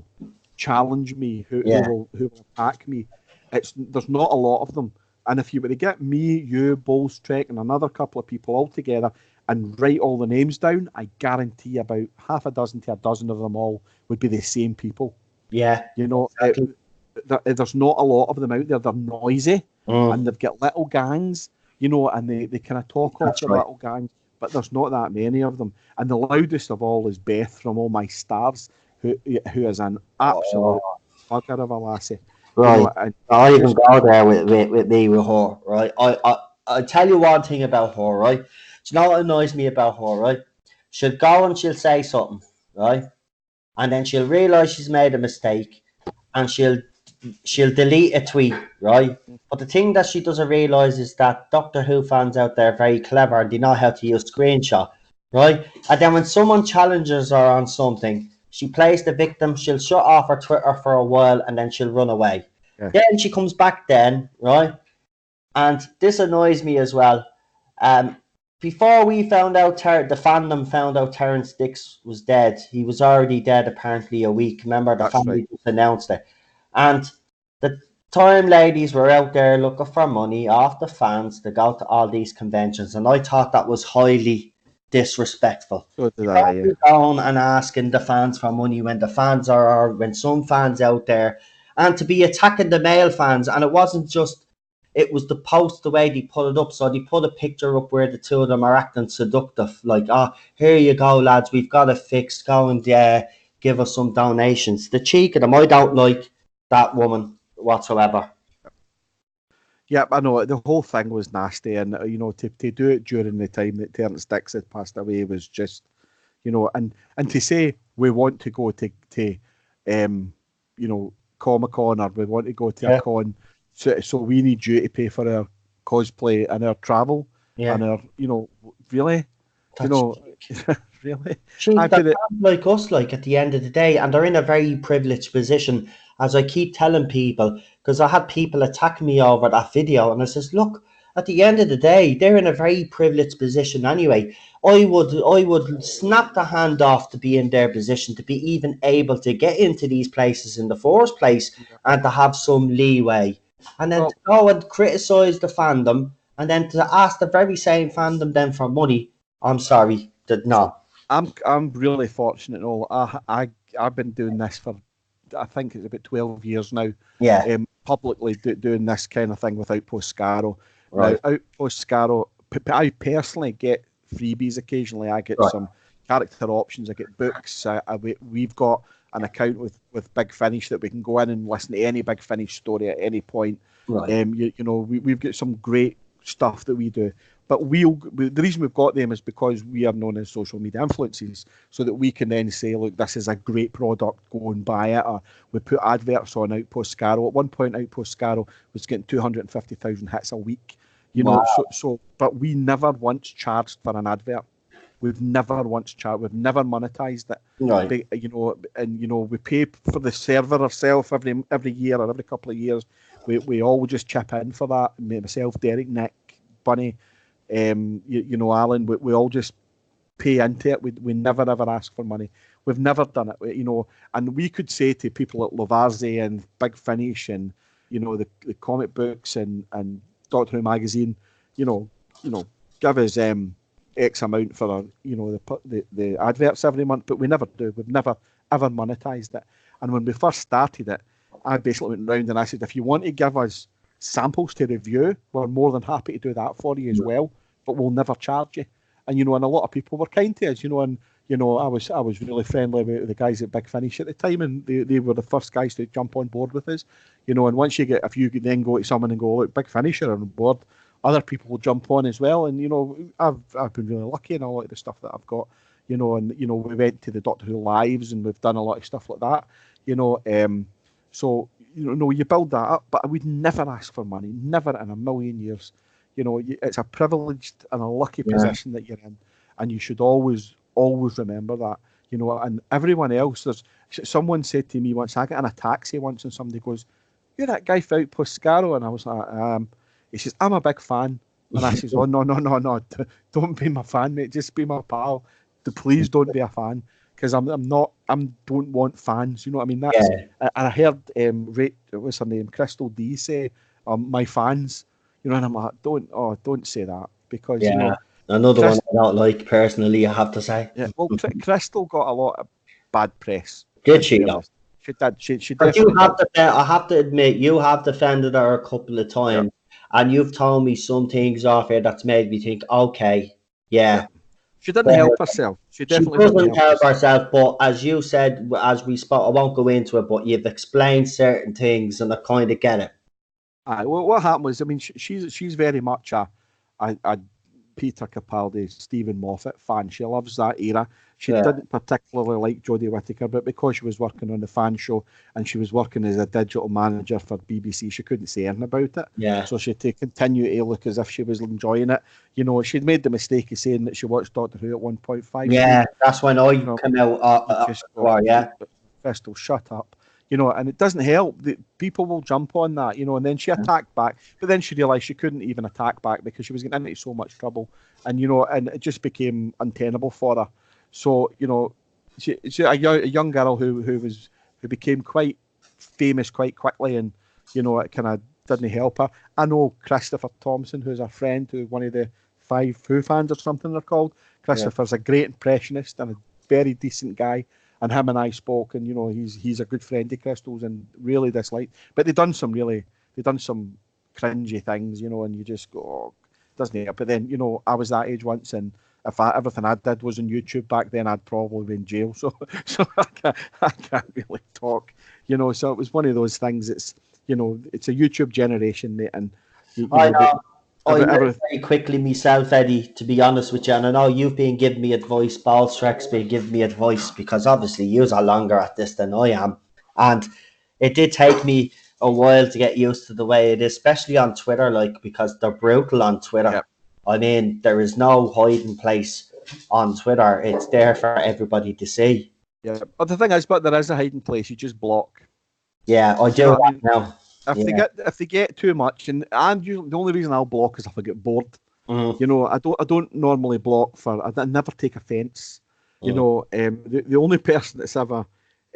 challenge me, who will attack me. There's not a lot of them. And if you were to get me, you, Bolstrek, and another couple of people all together and write all the names down, I guarantee about half a dozen to a dozen of them all would be the same people. Yeah. Exactly. There's not a lot of them out there. They're noisy and they've got little gangs, and they kind of talk off their little gangs, but there's not that many of them. And the loudest of all is Beth from All My Stars, who is an absolute bugger of a lassie. Right. I even go there with me with her, right? I tell you one thing about her, right? Do you know what annoys me about her, right? She'll go and she'll say something, right? And then she'll realise she's made a mistake and she'll delete a tweet, right? But the thing that she doesn't realise is that Doctor Who fans out there are very clever and they know how to use screenshot, right? And then when someone challenges her on something, she plays the victim, she'll shut off her Twitter for a while and then she'll run away. Yeah. Then she comes back then, right? And this annoys me as well. before we found out, the fandom found out Terrence Dix was dead. He was already dead apparently a week. Remember, the That's right. family just announced it, and the time ladies were out there looking for money off the fans to go to all these conventions, and I thought that was highly disrespectful. So did You I. can't Yeah. be going and asking the fans for money when the fans are when some fans out there, and to be attacking the male fans, and it wasn't just. It was the post, the way they put it up. So they put a picture up where the two of them are acting seductive, like, "Oh, here you go, lads. We've got it fixed. Go and give us some donations." The cheek of them, I don't like that woman whatsoever. Yeah, I know the whole thing was nasty, and to do it during the time that Terence Dix had passed away was just, and to say we want to go to um, Comic Con, or we want to go to a Yeah, con, so we need you to pay for our cosplay and our travel yeah. and our, really, you That's know, really, She, I they're put it. not like us, like at the end of the day, and they're in a very privileged position, as I keep telling people, because I had people attack me over that video, and I says, look, at the end of the day, they're in a very privileged position anyway. I would snap the hand off to be in their position, to be even able to get into these places in the first place, and to have some leeway, and then to Well, go and criticize the fandom, and then to ask the very same fandom then for money. I'm sorry, did not. I'm really fortunate. And all I've been doing this for, I think it's about 12 years now, Yeah, publicly doing this kind of thing with Outpost Scaro. Now, right, Outpost Scaro, I personally get freebies occasionally. I get right, some character options. I get books. We've got an account with Big Finish that we can go in and listen to any Big Finish story at any point. right. We've got some great stuff that we do. But the reason we've got them is because we are known as social media influencers, so that we can then say, look, this is a great product, go and buy it. Or we put adverts on Outpost Scaro. At one point, Outpost Scaro was getting 250,000 hits a week. Wow, But we never once charged for an advert. We've never once charged. We've never monetized it. right, We pay for the server ourselves every year or every couple of years. We all just chip in for that. Myself, Derek, Nick, Bunny, Alan, we all just pay into it. We never ever ask for money. We've never done it, and we could say to people at Lovarzi and Big Finish and, the comic books and Doctor Who magazine, you know, give us X amount for the adverts every month, but we never do. We've never ever monetized it. And when we first started it, I basically went round and I said, if you want to give us samples to review, we're more than happy to do that for you as well, but we'll never charge you. And and a lot of people were kind to us, and I was really friendly with the guys at Big Finish at the time, and they were the first guys to jump on board with us, and once if you then go to someone and go, look, Big Finish are on board, other people will jump on as well. And I've been really lucky in a lot of the stuff that I've got, we went to the Doctor Who lives and we've done a lot of stuff like that, so you build that up, but I would never ask for money, never in a million years. It's a privileged and a lucky yeah, position that you're in, and you should always remember that. And everyone else, someone said to me once, I got in a taxi once and somebody goes, "You're that guy for Outpost Scaro," and I was like, he says, "I'm a big fan," and I says, "Oh, no, no, no, no, don't be my fan, mate, just be my pal. Please don't be a fan, because I'm not, don't want fans, you know what I mean?" yeah, And I heard what's her name, Crystal D say, my fans, and I'm like, don't say that, because yeah. Another one Chris, I don't like personally, I have to say. yeah, well, Crystal got a lot of bad press, Did in she though? fairness. She did. She But you definitely have did. to, I have to admit, you have defended her a couple of Yeah, times, and you've told me some things off here that's made me think, okay, yeah. yeah, She didn't fair. help herself. She She definitely didn't doesn't help help herself. herself, but as you said, as we spoke, I won't go into it, but you've explained certain things, and I kind of get it. Well, what happened was, I mean, she's very much a Peter Capaldi, Stephen Moffat fan. She loves that era. She Yeah, didn't particularly like Jodie Whittaker, but because she was working on the fan show and she was working as a digital manager for BBC, she couldn't say anything about it. yeah, So she had to continue to look as if she was enjoying it. She'd made the mistake of saying that she watched Doctor Who at 1.5 yeah. speed. That's when I You know, come out. you just go, Well, yeah, Crystal, shut up. and it doesn't help. The people will jump on that, and then she attacked back, but then she realised she couldn't even attack back because she was getting into so much trouble, and and it just became untenable for her. So, she's a young girl who became quite famous quite quickly, and it kind of didn't help her. I know Christopher Thompson, who's a friend, who one of the 5 Who fans or something they're called. Christopher's a great impressionist and a very decent guy. And him and I spoke, and he's a good friend of Crystal's and really disliked. But they've done some cringy things, and you just go, oh, doesn't it? But then, I was that age once, and if everything I did was on YouTube back then, I'd probably be in jail. So I can't really talk, So it was one of those things. It's it's a YouTube generation, mate, and I know. I learned very quickly myself, Eddie, to be honest with you. And I know you've been giving me advice, Ballstreck's been giving me advice, because obviously you are longer at this than I am. And it did take me a while to get used to the way it is, especially on Twitter, because they're brutal on Twitter. Yep. I mean, there is no hiding place on Twitter. It's there for everybody to see. Yeah, but the thing is, there is a hiding place. You just block. Yeah, I do that now. If they get too much, and usually the only reason I'll block is if I get bored. Mm-hmm. I don't normally block I never take offence. The only person that's ever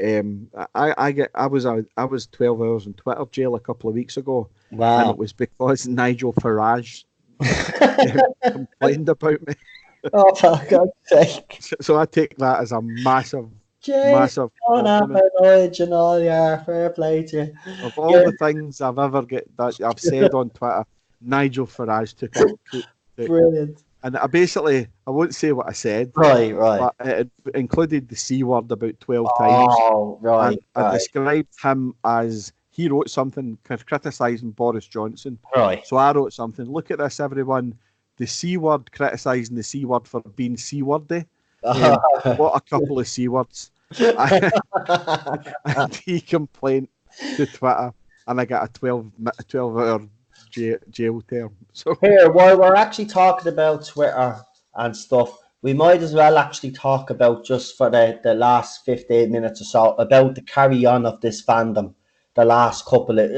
I was 12 hours in Twitter jail a couple of weeks ago. Wow. And it was because Nigel Farage complained about me. Oh, for God's sake! So I take that as a massive. Massive knowledge and all, fair play to you. Of all the things I've I've said on Twitter, Nigel Farage took it. Brilliant. And I won't say what I said. Right. But it included the C word about 12 times. Oh, right. And I described him as he wrote something criticising Boris Johnson. Right. So I wrote something. Look at this, everyone. The C word criticising the C word for being C wordy. What a couple of C words. And he complained to Twitter, and I got a 12-hour jail term. So here, while we're actually talking about Twitter and stuff, we might as well actually talk about, just for the last 15 minutes or so, about the carry on of this fandom. The last couple of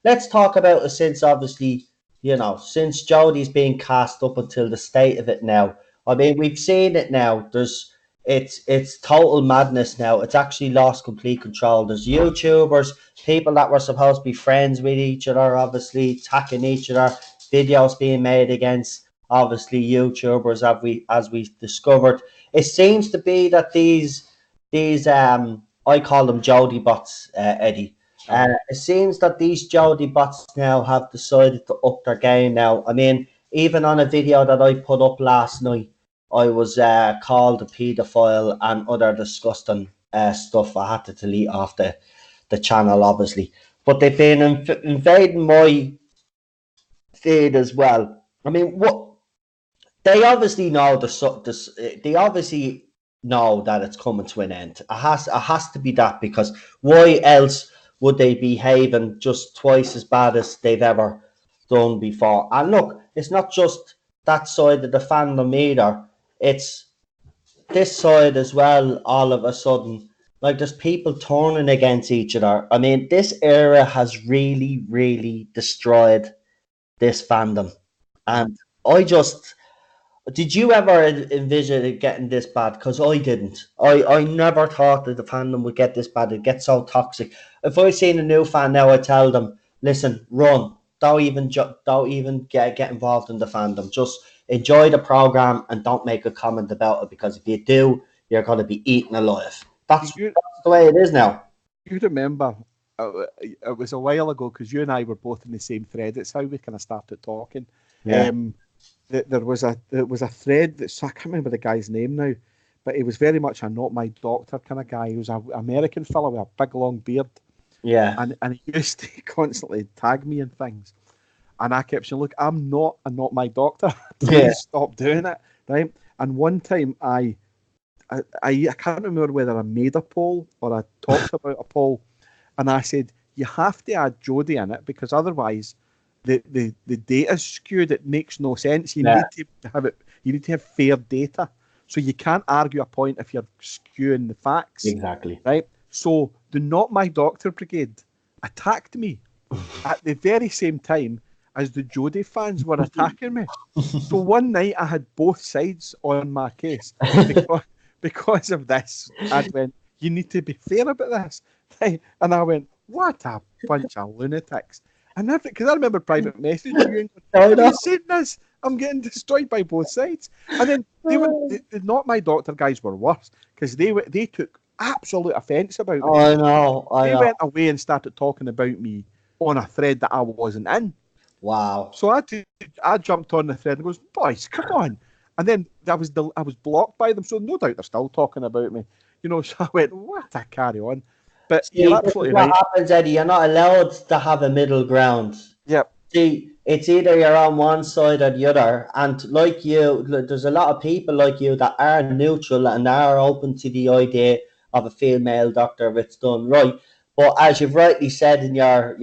let's talk about it, since obviously since Jodie's been cast up until the state of it now. I mean, we've seen it now. It's total madness now. It's actually lost complete control. There's YouTubers, people that were supposed to be friends with each other, obviously attacking each other. Videos being made against, obviously, YouTubers, as we discovered. It seems to be that these I call them Jodie bots, Eddie. It seems that these Jodie bots now have decided to up their game now. I mean, even on a video that I put up last night, I was called a paedophile and other disgusting stuff. I had to delete off the channel, obviously. But they've been invading my feed as well. I mean, what they obviously know they obviously know that it's coming to an end. It has to be that, because why else would they be behaving just twice as bad as they've ever done before? And look, it's not just that side of the fandom either. It's this side as well. All of a sudden, there's people turning against each other. I mean, this era has really, really destroyed this fandom. And did you ever envision it getting this bad? Because I didn't. I never thought that the fandom would get this bad. It gets so toxic. If I seen a new fan now, I tell them, listen, run. Don't even get involved in the fandom. Just enjoy the program and don't make a comment about it, because if you do, you're going to be eaten alive. That's the way it is now. You remember, it was a while ago, because you and I were both in the same thread. It's how we kind of started talking. Yeah. There was a thread that, I can't remember the guy's name now, but he was very much a Not My Doctor kind of guy. He was an American fellow with a big long beard. Yeah. And he used to constantly tag me in things. And I kept saying, look, I'm not my doctor. Please stop doing it. Right. And one time I can't remember whether I made a poll or I talked about a poll, and I said, you have to add Jodie in it, because otherwise the data's skewed. It makes no sense. You need to have fair data. So you can't argue a point if you're skewing the facts. Exactly. Right? So the Not My Doctor Brigade attacked me at the very same time as the Jodie fans were attacking me. So one night I had both sides on my case because of this. I went, you need to be fair about this. And I went, what a bunch of lunatics. And because I remember private messaging you and going, have you seen this? I'm getting destroyed by both sides. And then the Not My Doctor guys were worse because they took absolute offence about me. I know. They went away and started talking about me on a thread that I wasn't in. Wow. So I jumped on the thread and goes, boys, come on. And then I was blocked by them. So no doubt they're still talking about me. So I went, what a carry on. But See, you're absolutely right. What happens, Eddie, you're not allowed to have a middle ground. Yep. See, it's either you're on one side or the other. And like you, there's a lot of people like you that are neutral and are open to the idea of a female doctor if it's done right. But as you've rightly said in your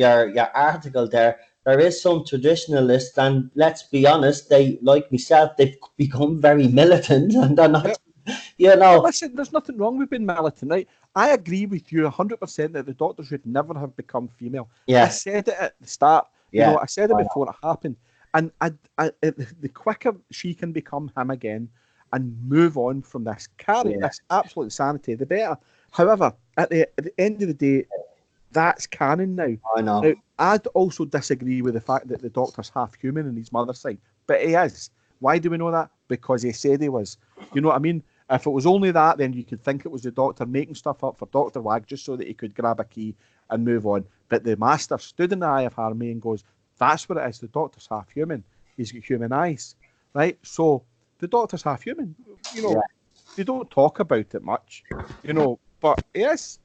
article there is some traditionalists, and let's be honest, they, like myself, they've become very militant, and they're not, But listen, there's nothing wrong with being militant, right? I agree with you 100% that the Doctor should never have become female. Yeah. I said it at the start. Yeah. I said it before it happened. And the quicker she can become him again and move on from this this absolute insanity, the better. However, at the end of the day, that's canon now. I know. Now, I'd also disagree with the fact that the Doctor's half human in his mother's side, but he is. Why do we know that? Because he said he was. You know what I mean? If it was only that, then you could think it was the Doctor making stuff up for Dr. Wag just so that he could grab a key and move on. But the Master stood in the eye of Harmony and goes, that's what it is. The Doctor's half human. He's got human eyes, right? So the Doctor's half human. They don't talk about it much, but yes.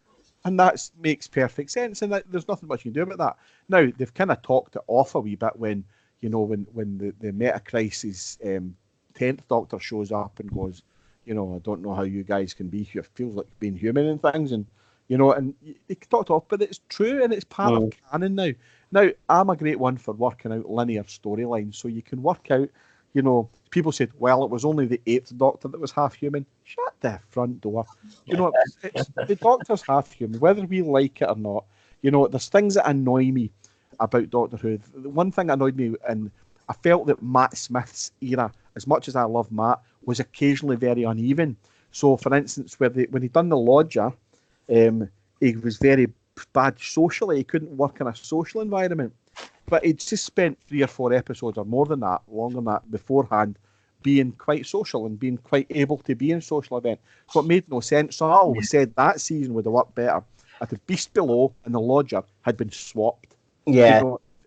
And that makes perfect sense, and there's nothing much you can do about that. Now, they've kind of talked it off a wee bit when the Meta Crisis 10th Doctor shows up and goes, I don't know how you guys can be here. It feels like being human and things, and and they talked off, but it's true and it's part of canon now. Now, I'm a great one for working out linear storylines, so you can work out, people said, well, it was only the 8th Doctor that was half human. Shut the front door. It's the Doctor's half human, whether we like it or not. There's things that annoy me about Doctor Who. The one thing that annoyed me, and I felt that Matt Smith's era, as much as I love Matt, was occasionally very uneven. So, for instance, when he'd done The Lodger, he was very bad socially. He couldn't work in a social environment. But he'd just spent 3 or 4 episodes, or more than that, longer than that, beforehand, being quite social and being quite able to be in social events. So it made no sense. So I always said that season would have worked better if the Beast Below and the Lodger had been swapped. Yeah.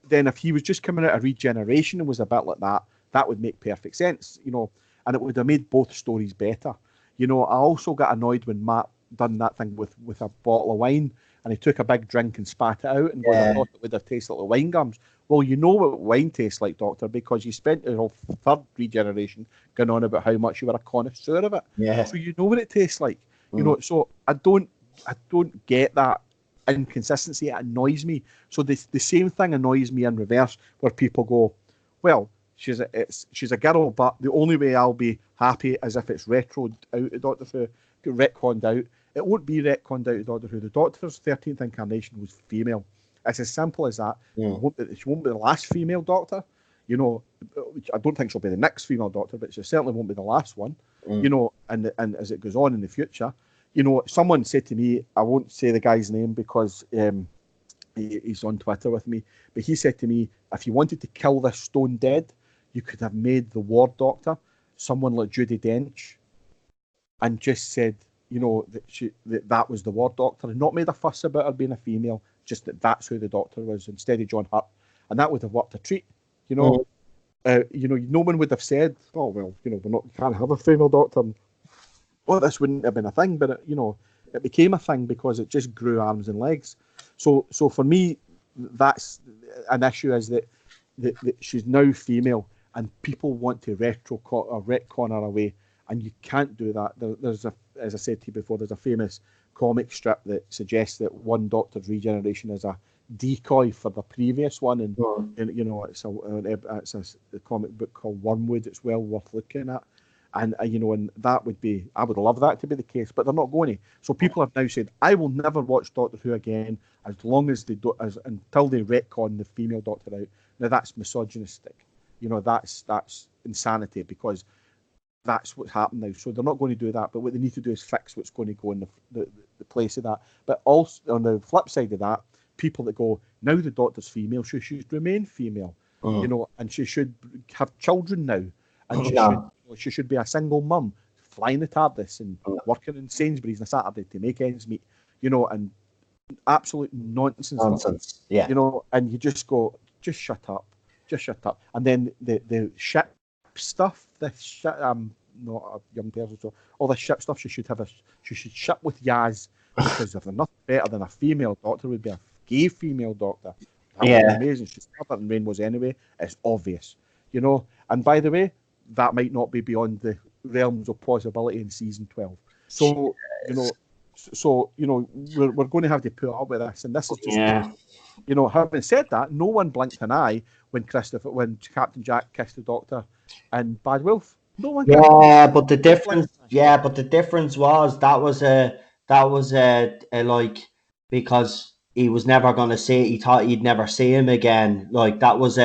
Then if he was just coming out of Regeneration and was a bit like that, that would make perfect sense, and it would have made both stories better. I also got annoyed when Matt done that thing with a bottle of wine, and he took a big drink and spat it out and goes, I thought it would have tasted like wine gums. Well, you know what wine tastes like, Doctor, because you spent your third Regeneration going on about how much you were a connoisseur of it. Yeah. So you know what it tastes like. So I don't get that inconsistency. It annoys me. So the same thing annoys me in reverse, where people go, well, she's a girl, but the only way I'll be happy is if it's retroed out of Doctor Who, retconned out. It won't be retconned out of Doctor Who. The Doctor's 13th incarnation was female. It's as simple as that. She won't be the last female Doctor. I don't think she'll be the next female Doctor, but she certainly won't be the last one. And as it goes on in the future, someone said to me, I won't say the guy's name because he's on Twitter with me, but he said to me, if you wanted to kill this stone dead, you could have made the Ward Doctor someone like Judi Dench and just said, that was the Ward Doctor, and not made a fuss about her being a female, just that's who the Doctor was instead of John Hurt, and that would have worked a treat. No one would have said, oh well, we can't have a female Doctor. Well, this wouldn't have been a thing, but it became a thing because it just grew arms and legs. So for me, that's an issue, is that she's now female, and people want to retcon her away, and you can't do that. There's as I said to you before, there's a famous comic strip that suggests that one Doctor's regeneration is a decoy for the previous one, and it's a comic book called Wormwood. It's well worth looking at, And and that would be, I would love that to be the case, but they're not going to. So people have now said, I will never watch Doctor Who again as long as they do, until they retcon the female Doctor out. Now that's misogynistic. That's insanity, because that's what's happened now. So they're not going to do that. But what they need to do is fix what's going to go in the place of that. But also on the flip side of that, people that go, now the Doctor's female, she should remain female, and she should have children now, and she should be a single mum, flying the TARDIS and working in Sainsbury's on a Saturday to make ends meet, and absolute nonsense. Nonsense, yeah. And you just go, just shut up. And then the ship stuff, I'm not a young person, so all the ship stuff, she should ship with Yaz, because if they're nothing better than a female Doctor, would be a gay female Doctor. That would be amazing. She's covered in rainbows anyway. It's obvious, And by the way, that might not be beyond the realms of possibility in season 12. So we're going to have to put up with this, and this is just having said that, no one blinked an eye when Captain Jack kissed the Doctor and Bad Wolf. No one. But the difference was that was like, because he was never going to see it. He thought he'd never see him again. Like, that was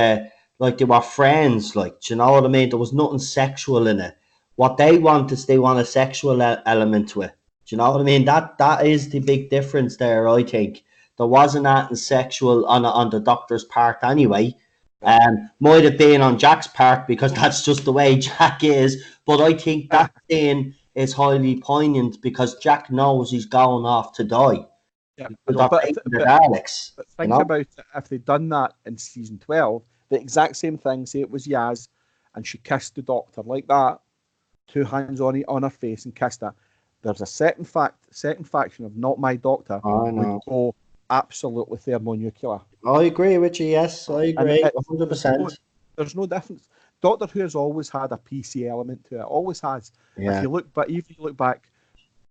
like, they were friends. Like, do you know what I mean? There was nothing sexual in it. What they want is, they want a sexual element to it. Do you know what I mean? That is the big difference there, I think. There wasn't anything sexual on the Doctor's part anyway. Might have been on Jack's part, because that's just the way Jack is. But I think that scene is highly poignant, because Jack knows he's going off to die. Yeah, but think about it, if they'd done that in season 12, the exact same thing, say it was Yaz, and she kissed the Doctor like that, 2 hands on her face and kissed her. There's a second faction of Not My Doctor would go absolutely thermonuclear. I agree with you. Yes, I agree. 100%. There's no difference. Doctor Who has always had a PC element to it. Always has. Yeah. If you look back,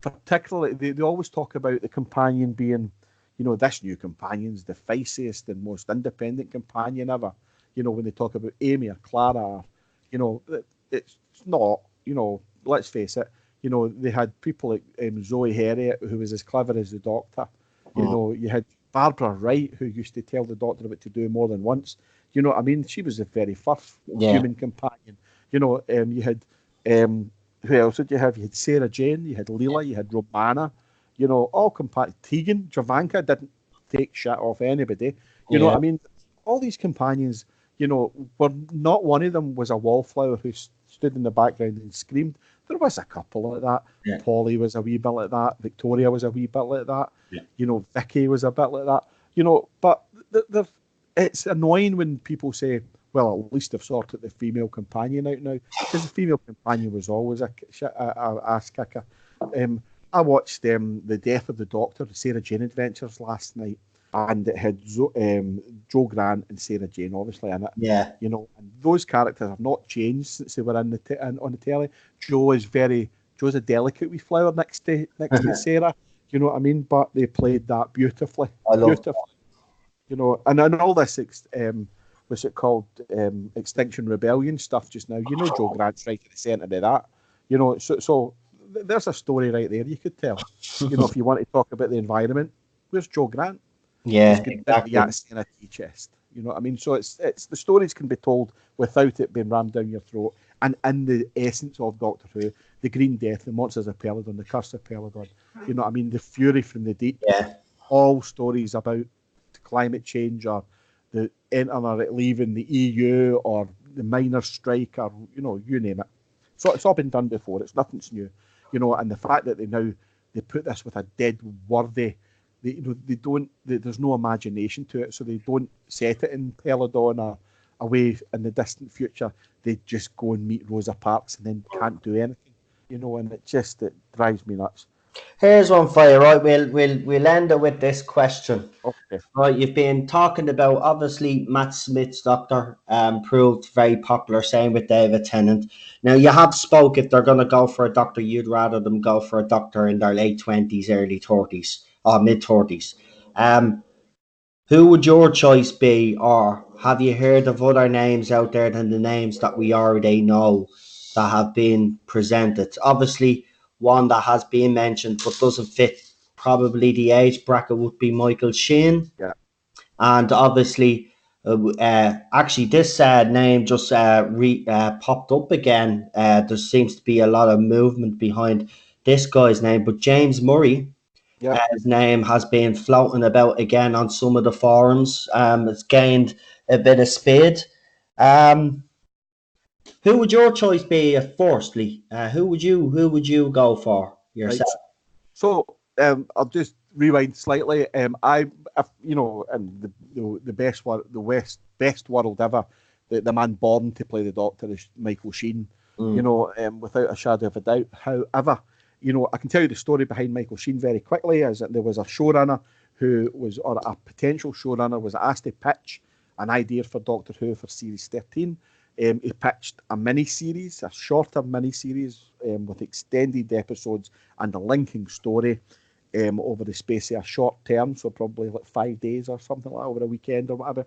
particularly, they always talk about the companion being, this new companion's the feiciest and most independent companion ever. When they talk about Amy or Clara, it's not. Let's face it. They had people like Zoe Herriot, who was as clever as the Doctor. You had Barbara Wright, who used to tell the Doctor what to do more than once. You know what I mean? She was the very first human companion. You had who else did you have? You had Sarah Jane, you had Leela, you had Romana. All Tegan, Javanka didn't take shit off anybody. You know what I mean? All these companions, were not one of them was a wallflower who stood in the background and screamed. There was a couple like that. Yeah. Polly was a wee bit like that. Victoria was a wee bit like that. Yeah. Vicky was a bit like that. But it's annoying when people say, well, at least they've sorted the female companion out now, because the female companion was always a ass kicker. I watched The Death of the Doctor, the Sarah Jane Adventures last night, and it had Joe Grant and Sarah Jane obviously in it. Yeah. And those characters have not changed since they were on the telly. Joe's a delicate wee flower next to Sarah. You know what I mean? But they played that beautifully. Beautifully. And all this what's it called? Extinction Rebellion stuff just now. Joe Grant's right at the centre of that. So there's a story right there you could tell. If you want to talk about the environment, where's Joe Grant? Yeah, exactly. In a tea chest. You know what I mean? So it's the stories can be told without it being rammed down your throat. And in the essence of Doctor Who, the Green Death, the Monsters of Peladon, the Curse of Peladon, you know what I mean? The Fury from the Deep. Yeah. All stories about climate change, or the entering or leaving the EU, or the miners' strike, or you name it. So it's all been done before. It's nothing's new. And the fact that they put this with a dead worthy. They don't. There's no imagination to it, so they don't set it in Peladon or away in the distant future. They just go and meet Rosa Parks and then can't do anything, and it drives me nuts. Here's one for you, right? We'll end it with this question. Okay. Right, you've been talking about, obviously, Matt Smith's Doctor proved very popular, same with David Tennant. Now, you have spoke, if they're going to go for a Doctor, you'd rather them go for a Doctor in their late 20s, early 30s, or mid 30s. Who would your choice be, or have you heard of other names out there than the names that we already know? that have been presented. Obviously, one that has been mentioned but doesn't fit probably the age bracket would be Michael Sheen. Yeah. And obviously, actually, this name just popped up again. There seems to be a lot of movement behind this guy's name, but James Murray, Yeah. his name has been floating about again on some of the forums. It's gained a bit of speed. Who would your choice be firstly? Who would you go for Right. yourself? So I'll just rewind slightly. You know, and the best one, best world ever. The man born to play the Doctor is Michael Sheen. You Mm. know, without a shadow of a doubt. However, you know, I can tell you the story behind Michael Sheen very quickly. Is that there was a showrunner or a potential showrunner, was asked to pitch an idea for Doctor Who for series 13. He pitched a mini-series, a shorter mini-series with extended episodes and a linking story over the space of a short term, so probably like 5 days or something like that, over a weekend or whatever.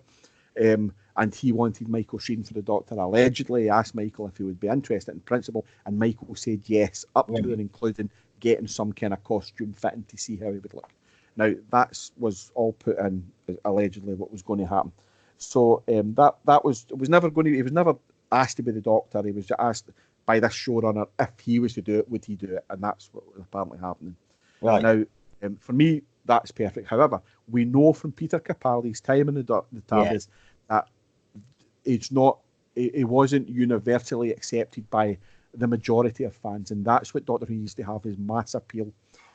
And he wanted Michael Sheen for the Doctor. Allegedly, he asked Michael if he would be interested in principle, and Michael said yes, up to and including getting some kind of costume fitting to see how he would look. Now, that was all put in, allegedly, what was going to happen. So that was, it was never going to, he was never asked to be the Doctor. He was asked by this showrunner if he was to do it, would he do it? And that's what was apparently happening. Right. Now, for me, that's perfect. However, we know from Peter Capaldi's time in the Tardis that it's not, it wasn't universally accepted by the majority of fans, and that's what Doctor Who used to have, his mass appeal.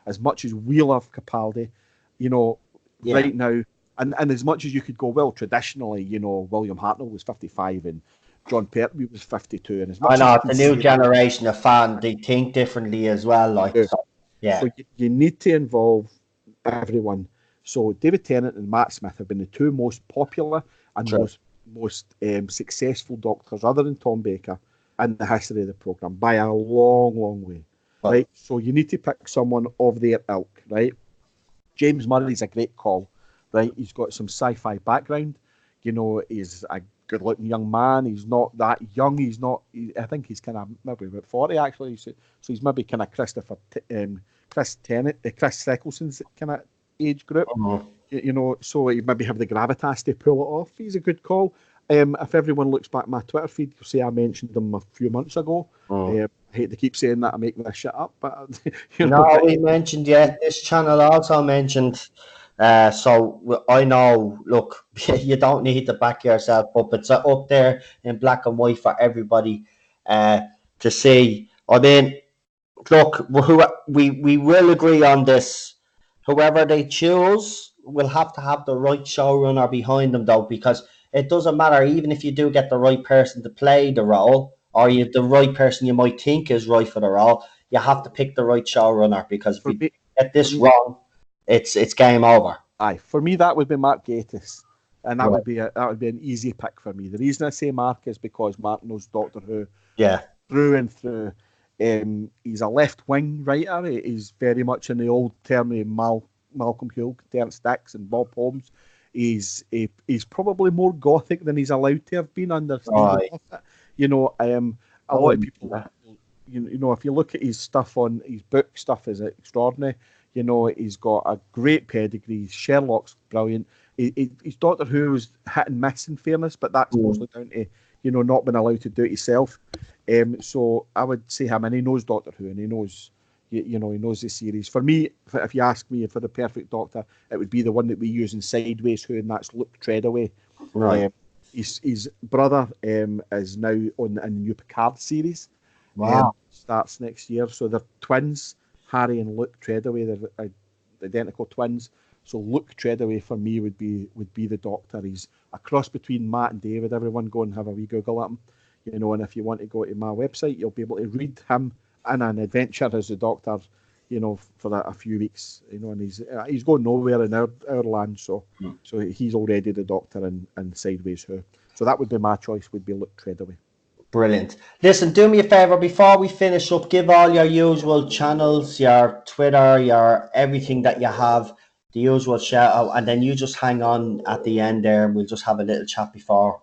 As much as we love Capaldi, you know, right now, and as much as you could go, well, traditionally, you know, William Hartnell was 55 and John Pertwee was 52, and as much I as know you it's can a new see, generation of fan. They think differently as well. Like, so, yeah. so you need to involve everyone. So David Tennant and Matt Smith have been the two most popular and True. most successful Doctors, other than Tom Baker, in the history of the program by a long, long way. But, right? So you need to pick someone of their ilk, right? James Murray's a great call, right? He's got some sci-fi background. You know, he's a good-looking young man. He's not that young. He's not. I think he's kind of maybe about 40 actually. So he's maybe kind of Chris Tennant, Chris Eccleston's kind of age group. You know, so he maybe have the gravitas to pull it off. He's a good call. If everyone looks back my Twitter feed, you'll see I mentioned him a few months ago. I hate to keep saying that I make this shit up, but you know, no, we mentioned this channel also mentioned. So I know. Look, you don't need to back yourself up. It's up there in black and white for everybody to see. I mean, look, we will agree on this. Whoever they choose will have to have the right showrunner behind them, though, because it doesn't matter. Even if you do get the right person to play the role, or you the right person you might think is right for the role, you have to pick the right showrunner, because if for you me, get for this me, wrong, it's game over. for me that would be Mark Gatiss, and that Right. would be an easy pick for me. The reason I say Mark is because Mark knows Doctor Who Yeah. through and through. He's a left wing writer. He's very much in the old term of Malcolm Hull, Terence Dicks, and Bob Holmes. He's probably more gothic than he's allowed to have been under Stephen Moffat. You know, a lot of people, you know, if you look at his stuff on his book stuff, is extraordinary. You know, he's got a great pedigree. Sherlock's brilliant. His Doctor Who was hit and miss, in fairness, but that's mostly down to, you know, not being allowed to do it himself. So I would say him, and he knows Doctor Who, and he knows, you know, he knows the series. For me, if you ask me for the perfect Doctor, it would be the one that we use in Sideways Who, and that's Luke Treadaway. Right. His brother is now on in the new Picard series. Wow. Starts next year, so they're twins, Harry and Luke Treadaway. They're identical twins. So Luke Treadaway for me would be the Doctor. He's a cross between Matt and David. Everyone go and have a wee Google at him. You know, and if you want to go to my website, you'll be able to read him in an adventure as the Doctor, you know, for a few weeks. You know, and he's going nowhere in our land, so he's already the Doctor in Sideways Who. So that would be my choice. Would be Luke Treadaway. Brilliant. Listen, do me a favor before we finish up. Give all your usual channels, your Twitter, your everything that you have, the usual shout out, and then you just hang on at the end there, and we'll just have a little chat before.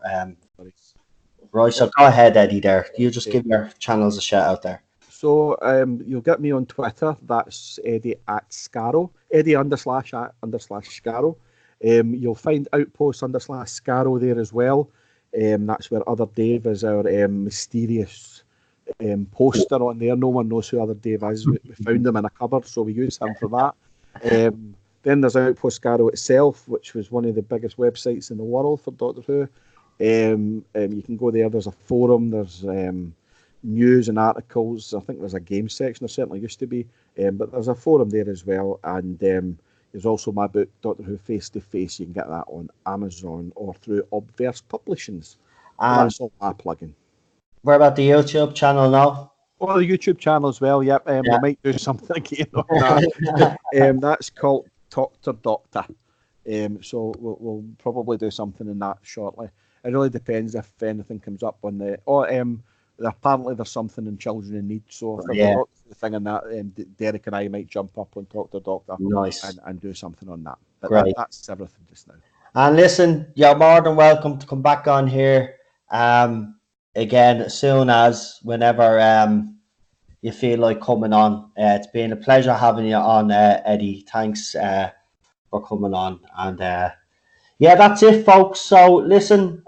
Right, so go ahead, Eddie. There, you just give your channels a shout out there. So you'll get me on Twitter. That's Eddie at Skaro. Eddie _at _Skaro. You'll find Outpost / Skaro there as well. That's where Other Dave is our mysterious poster on there. No one knows who Other Dave is. We found him in a cupboard, so we use him for that. Then there's Outpost Skaro itself, which was one of the biggest websites in the world for Doctor Who. You can go there. There's a forum. There's news and articles. I think there's a game section. There certainly used to be, but there's a forum there as well. And there's also my book, Doctor Who Face to Face. You can get that on Amazon or through Obverse Publishings. And that's all my plugging. What about the YouTube channel now? Well, the YouTube channel as well. Yep. We might do something again on that. That's called Talk to Doctor. So we'll probably do something in that shortly. It really depends if anything comes up on the. Apparently there's something in Children in Need. So if there's the thing in that, Derek and I might jump up and Talk to Doctor. Nice. And do something on that. But Great. That's everything just now. And listen, you're more than welcome to come back on here. Again, as soon as whenever you feel like coming on. It's been a pleasure having you on, Eddie. Thanks for coming on. And that's it, folks. So listen,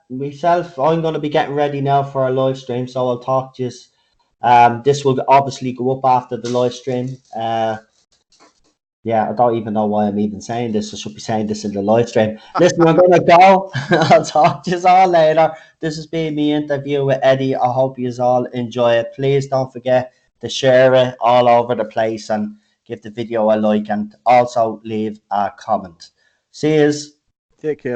myself, I'm going to be getting ready now for a live stream. So I'll talk to you. This will obviously go up after the live stream. I don't even know why I'm even saying this. I should be saying this in the live stream. Listen, I'm going to go. I'll talk to you all later. This has been my interview with Eddie. I hope you all enjoy it. Please don't forget to share it all over the place and give the video a like and also leave a comment. See yous. Take care.